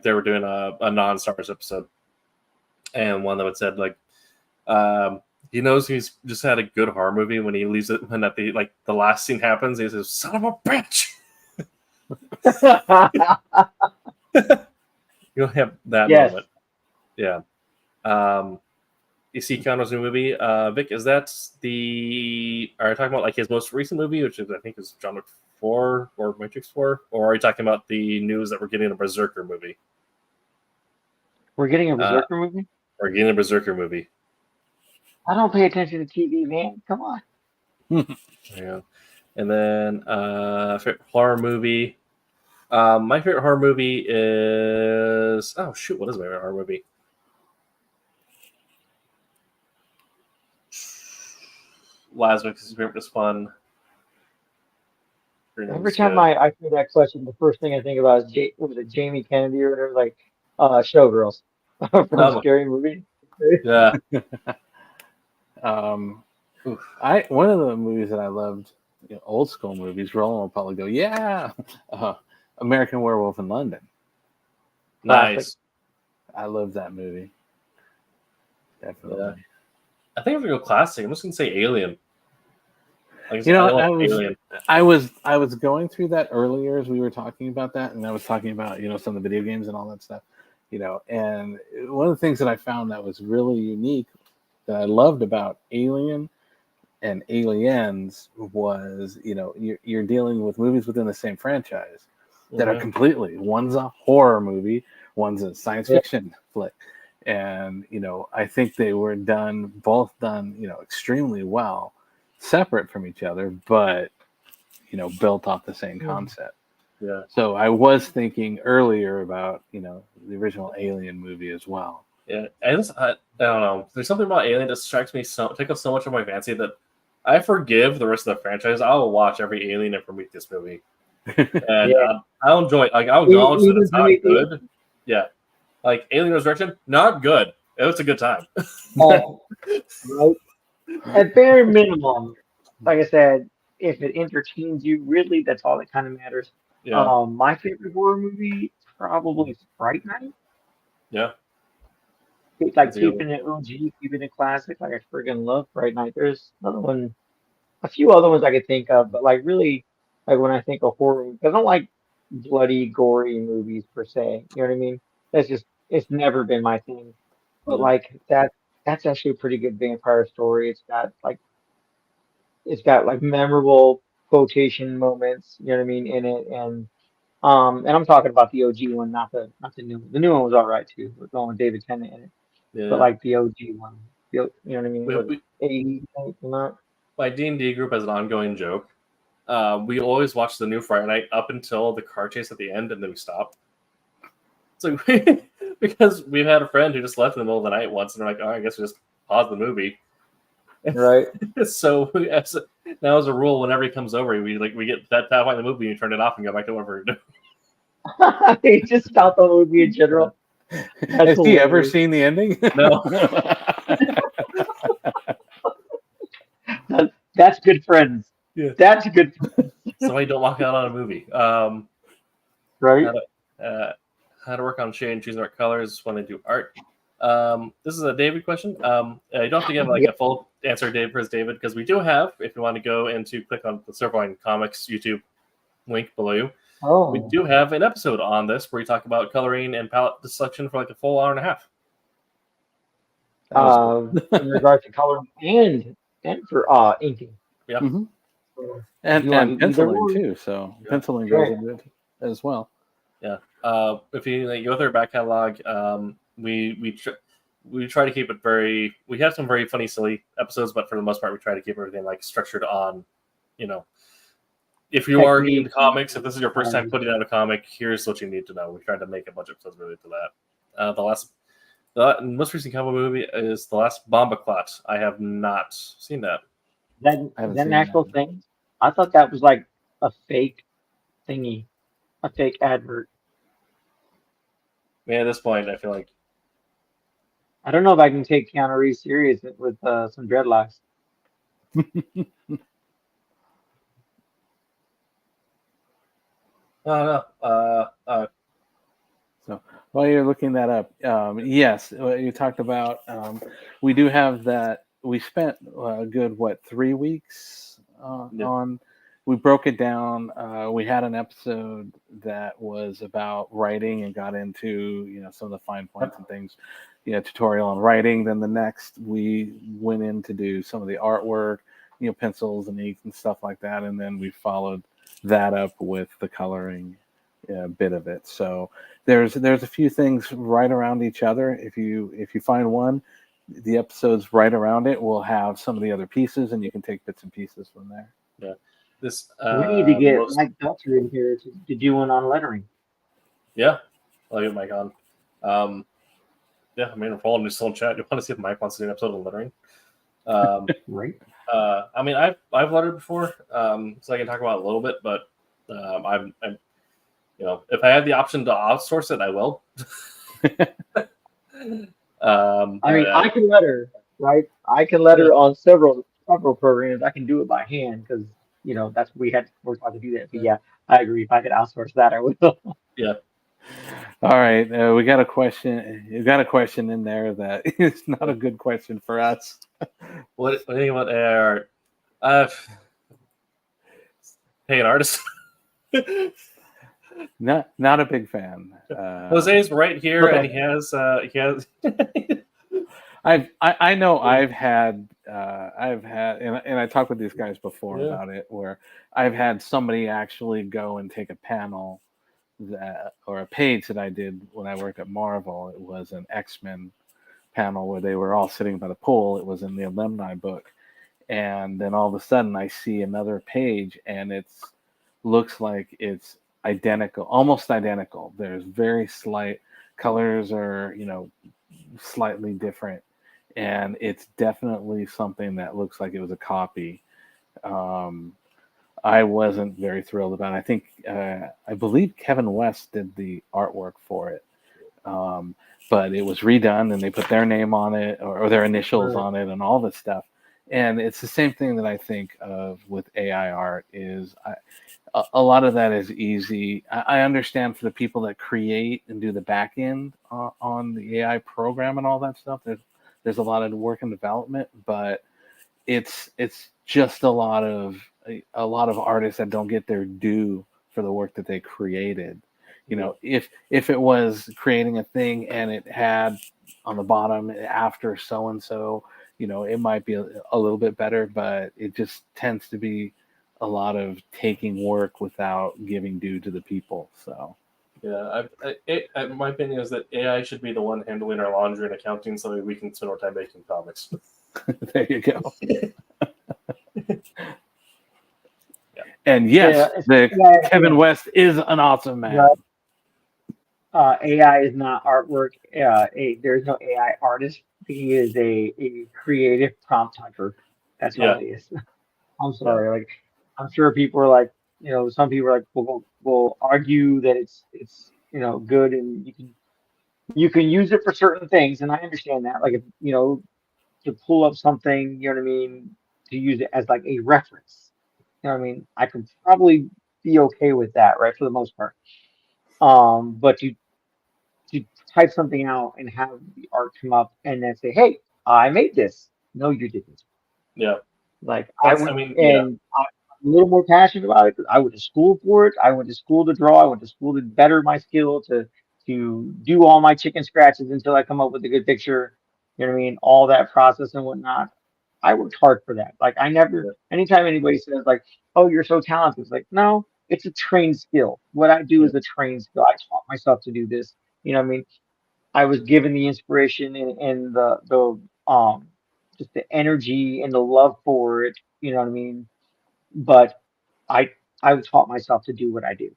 they were doing a non-Star Wars episode, and one of them had said he knows he's just had a good horror movie when he leaves it, when at the last scene happens, he says, "Son of a bitch." You'll have that moment. Yeah. You see Keanu's new movie. Vic, is that are you talking about his most recent movie, which is, I think, is John Wick 4 or Matrix 4? Or are you talking about the news that we're getting a Berserker movie? We're getting a Berserker movie? We're getting a Berserker movie. I don't pay attention to TV, man. Come on. Yeah. And then favorite horror movie. My favorite horror movie is... Oh, shoot. What is my favorite horror movie? Lazarus Experiment was fun. Every time I hear that question, the first thing I think about is Jamie Kennedy or whatever, Showgirls from Scary Movie. Yeah. One of the movies that I loved, old school movies, Roland will probably go, yeah, American Werewolf in London. Nice. I love that movie. Definitely. Yeah. I think if we go classic, I'm just gonna say Alien. I was going through that earlier as we were talking about that, and I was talking about some of the video games and all that stuff, and one of the things that I found that was really unique that I loved about Alien and Aliens was you're dealing with movies within the same franchise that are completely, one's a horror movie, one's a science fiction flick, and I think they were both done extremely well, separate from each other, but built off the same concept. Yeah. So I was thinking earlier about the original Alien movie as well. Yeah, I don't know. There's something about Alien that strikes me take up so much of my fancy that I forgive the rest of the franchise. I will watch every Alien and Prometheus movie, and I'll enjoy it. I'll acknowledge that it's not good. Yeah, Alien Resurrection, not good. It was a good time. Right. At bare minimum, like I said, if it entertains you, really, that's all that kind of matters. Yeah. My favorite horror movie probably is Fright Night. Yeah. Keeping it OG, keeping it classic. I friggin' love Fright Night. There's another one, a few other ones I could think of, but really, when I think of horror, I don't like bloody, gory movies per se. You know what I mean? It's never been my thing. But that's actually a pretty good vampire story. It's got memorable quotation moments, you know what I mean, in it, and I'm talking about the OG one, not the new one. The new one was all right too. We're going with David Tennant in it, but the OG one, you know what I mean? 80s, my D&D group has an ongoing joke. We always watch the new Friday Night up until the car chase at the end, and then we stop. It's because we've had a friend who just left in the middle of the night once, and they're like, "Oh, I guess we just pause the movie." Right. So now, as a rule, whenever he comes over, we get that halfway in the movie, and you turn it off and go back to whatever we're doing. He just stopped the movie in general. Has he ever seen the ending? No. That's good friends. Yeah. That's good friends. Somebody don't walk out on a movie. Right. How to work on shade and choosing the right colors when they do art. This is a David question. You don't have to give a full answer, Dave, for David, because we do have, if you want to go into click on the Silverline Comics YouTube link below you, we do have an episode on this where we talk about coloring and palette selection for a full hour and a half. In regards to coloring and for inking. Yeah. Mm-hmm. And penciling too. So penciling goes into it as well. Yeah. if you go through our back catalog, we try to keep it very. We have some very funny, silly episodes, but for the most part, we try to keep everything structured on, if you are into comics, if this is your first time putting out a comic, here's what you need to know. We tried to make a bunch of episodes related to that. The most recent comic movie is The Last Bombaclat. I have not seen that. Is that an actual thing? I thought that was like a fake thingy, a fake advert. Man, at this point, I feel like I don't know if I can take Keanu Reeves serious with some dreadlocks. no. So while you're looking that up, yes, you talked about. We do have that. We spent a good 3 weeks on. We broke it down. We had an episode that was about writing and got into some of the fine points and things. Tutorial on writing. Then the next we went in to do some of the artwork, pencils and inks and stuff like that. And then we followed that up with the coloring bit of it. So there's a few things right around each other. If you find one, the episodes right around it will have some of the other pieces, and you can take bits and pieces from there. Yeah. We need to get Mike Belcher in here to do one on lettering. Yeah, I'll get Mike on. Yeah, I mean, if all of you still in chat, you want to see if Mike wants to do an episode on lettering. Right. I mean, I've lettered before, so I can talk about it a little bit. But I'm if I have the option to outsource it, I will. I mean, I can letter, right? I can letter on several programs. I can do it by hand because that's what we had to work on to do that. But yeah, I agree. If I could outsource that, I would. Yeah. All right, we got a question. You got a question in there that is not a good question for us. What do you want AI art? Hey, an artist. Not a big fan. Jose's right here, and he has. I know I've had, and I talked with these guys before about it, where I've had somebody actually go and take a panel or a page that I did when I worked at Marvel. It was an X-Men panel where they were all sitting by the pool. It was in the alumni book, and then all of a sudden I see another page, and looks like it's identical, almost identical. There's very slight colors are slightly different, and it's definitely something that looks like it was a copy. I wasn't very thrilled about it. I think I believe Kevin West did the artwork for it, but it was redone and they put their name on it or their initials on it and all this stuff. And it's the same thing that I think of with AI art. Is a lot of that is easy. I understand for the people that create and do the back end on the AI program and all that stuff. There's a lot of work and development, but it's just a lot of artists that don't get their due for the work that they created. If it was creating a thing and it had on the bottom after so and so, it might be a little bit better, but it just tends to be a lot of taking work without giving due to the people. So yeah, my opinion is that AI should be the one handling our laundry and accounting, so that we can spend our time making comics. There you go. And yes, Kevin West is an awesome man. AI is not artwork. There's no AI artist. He is a creative prompt hunter. That's what it is. I'm sorry. Like, I'm sure people are like, some people are like, will argue that it's good and you can use it for certain things, and I understand that. Like, if to pull up something, you know what I mean, to use it as like a reference. You know what I mean? I could probably be okay with that, right, for the most part. But to type something out and have the art come up and then say, "Hey, I made this." No, you didn't. Yeah. Like I'm a little more passionate about it because I went to school for it. I went to school to draw. I went to school to better my skill to do all my chicken scratches until I come up with a good picture. You know what I mean? All that process and whatnot. I worked hard for that. Like I never, anytime anybody says like, "Oh, you're so talented," it's like, no, it's a trained skill. What I do is a trained skill. I taught myself to do this. You know what I mean? I was given the inspiration and just the energy and the love for it. You know what I mean? But I I taught myself to do what I do.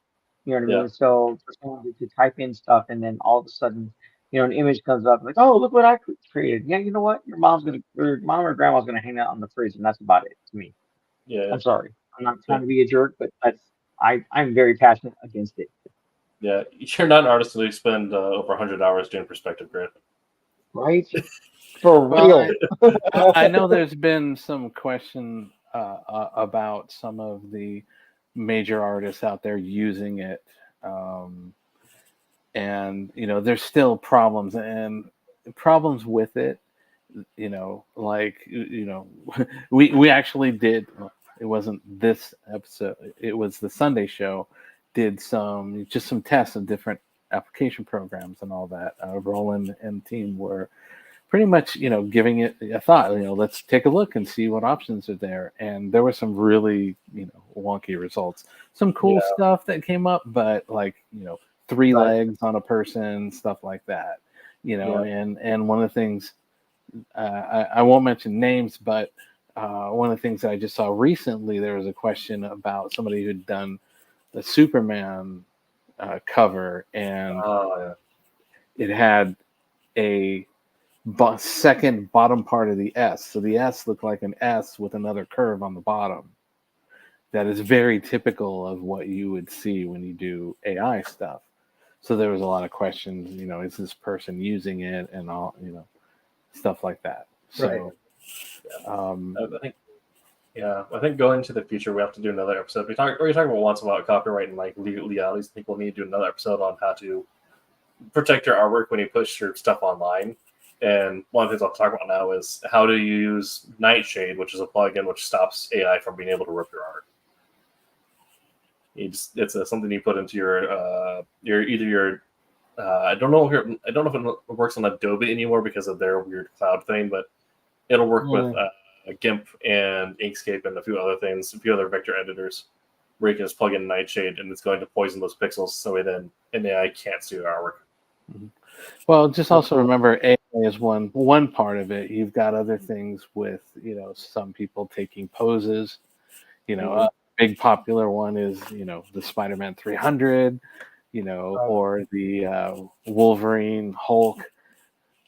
You know what I Yeah. mean? So for someone to type in stuff and then all of a sudden, an image comes up like, oh, look what I created. Yeah, you know what? Your mom or grandma's gonna hang that on the fridge, and that's about it to me. Yeah. I'm sorry. I'm not Yeah. trying to be a jerk, but I'm very passionate against it. Yeah. You're not an artist until you spend over 100 hours doing perspective grid. Right? For real. I know there's been some question about some of the major artists out there using it, and there's still problems with it. We actually did. It wasn't this episode. It was the Sunday show. Did some tests of different application programs and all that. Roland and team were pretty much, giving it a thought. Let's take a look and see what options are there. And there were some really, wonky results. Some cool stuff that came up, but like, three legs on a person, stuff like that. And one of the things, I won't mention names, but one of the things that I just saw recently, there was a question about somebody who'd done the Superman cover, and it had a second bottom part of the S. So the S looked like an S with another curve on the bottom. That is very typical of what you would see when you do AI stuff. So there was a lot of questions, is this person using it and all, stuff like that. So, I think going into the future, we have to do another episode. We talk about once about copyright and like legalities. I think we'll need to do another episode on how to protect your artwork when you push your stuff online. And one of the things I'll talk about now is how to use Nightshade, which is a plugin which stops AI from being able to rip your art. It's something you put into your I don't know if it works on Adobe anymore because of their weird cloud thing, but it'll work with GIMP and Inkscape and a few other vector editors where you can just plug in Nightshade and it's going to poison those pixels so then an AI can't see your artwork. Mm-hmm. Well, just also remember AI is one part of it. You've got other things with, some people taking poses. A big popular one is, the Spider-Man 300, or the Wolverine, Hulk,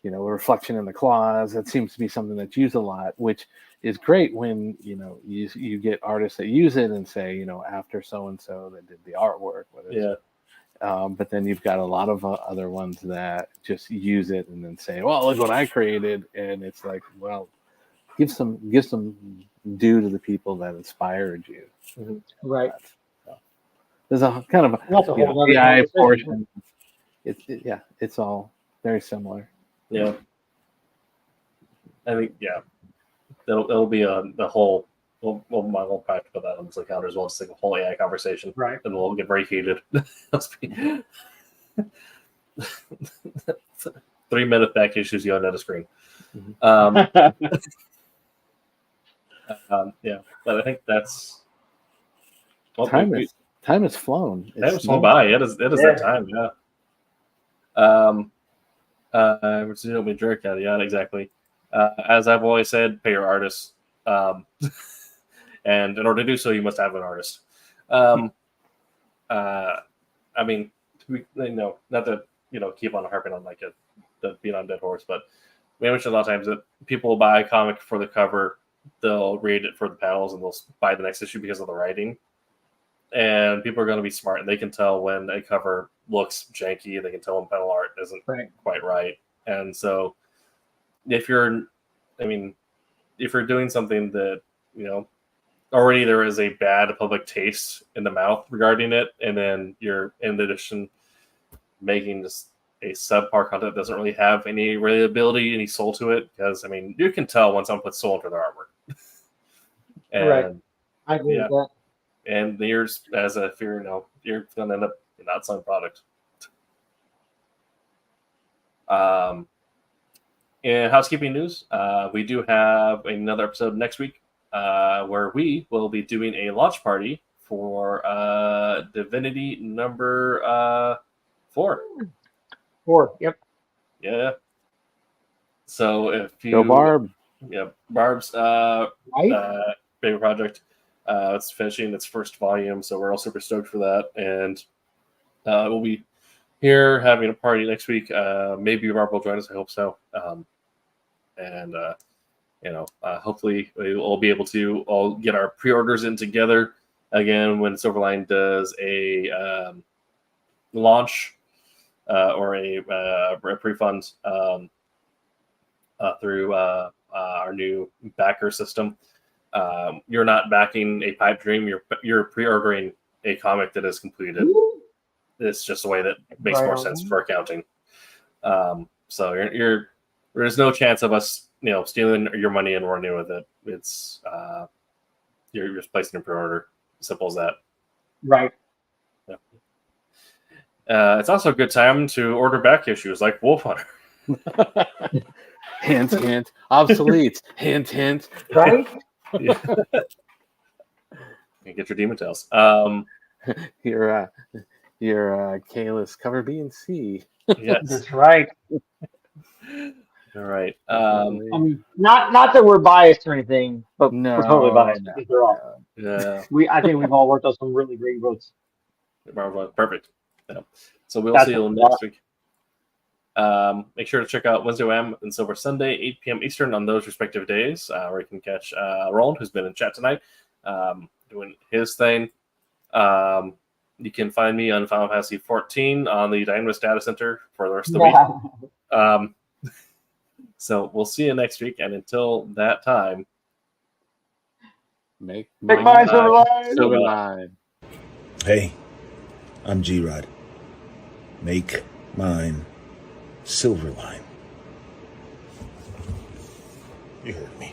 reflection in the claws. That seems to be something that's used a lot, which is great when, you get artists that use it and say, after so-and-so that did the artwork. But then you've got a lot of other ones that just use it and then say, well, look what I created. And it's like, well, give some due to the people that inspired you. Right. There's a kind of the AI portion. It's all very similar. Yeah. I think, it'll be the whole, my whole practice about that on this account as well, just like a whole AI conversation. Right. And we'll get very heated. 3 minute back issues you on a screen. But I think that's time has flown. Time has flown by. It is that time. Which is be jerk out. Yeah, exactly. As I've always said, pay your artists. And in order to do so, you must have an artist. I mean, not to keep on harping on like the beat on dead horse, but we mentioned a lot of times that people will buy a comic for the cover, they'll read it for the panels, and they'll buy the next issue because of the writing. And people are going to be smart, and they can tell when a cover looks janky. They can tell when panel art isn't quite right. And so, if you're doing something that already there is a bad public taste in the mouth regarding it, and then you're in addition making just a subpar content that doesn't really have any relatability, any soul to it, because you can tell when someone puts soul into their artwork. And I agree with that. And yours, as if you're going to end up an outside product. In housekeeping news, we do have another episode next week where we will be doing a launch party for Divinity number 4. 4. Yep. Yeah. So if you Go Barb. Yeah, Barb's favorite project. It's finishing its first volume, so we're all super stoked for that. And we'll be here having a party next week. Maybe Barb will join us. I hope so. Hopefully we'll be able to all get our pre-orders in together again when Silverline does a launch or a pre-fund through our new backer system. You're not backing a pipe dream. You're pre-ordering a comic that is completed. It's just a way that makes more sense for accounting. So there's no chance of us, stealing your money and running with it. It's you're just placing a pre-order. Simple as that. Right. Yeah. It's also a good time to order back issues like Wolf Hunter. Hint, hint. Obsolete. Hint, hint. Right? Yeah. You get your Demon Tales. Your Kalis cover B and C. Yes. That's right. All right. Not that we're biased or anything, but No, we're totally biased. Because they're all. Yeah. I think we've all worked on some really great books. Perfect. Yeah. So we'll see you next week. Make sure to check out Wednesday Wham and Silver Sunday, 8 p.m. Eastern on those respective days, where you can catch Roland, who's been in chat tonight, doing his thing. You can find me on Final Fantasy 14 on the Dynamis Data Center for the rest of the week. So we'll see you next week, and until that time, make mine Silverline. Hey, I'm G-Rod. Make mine Silverline. You heard me.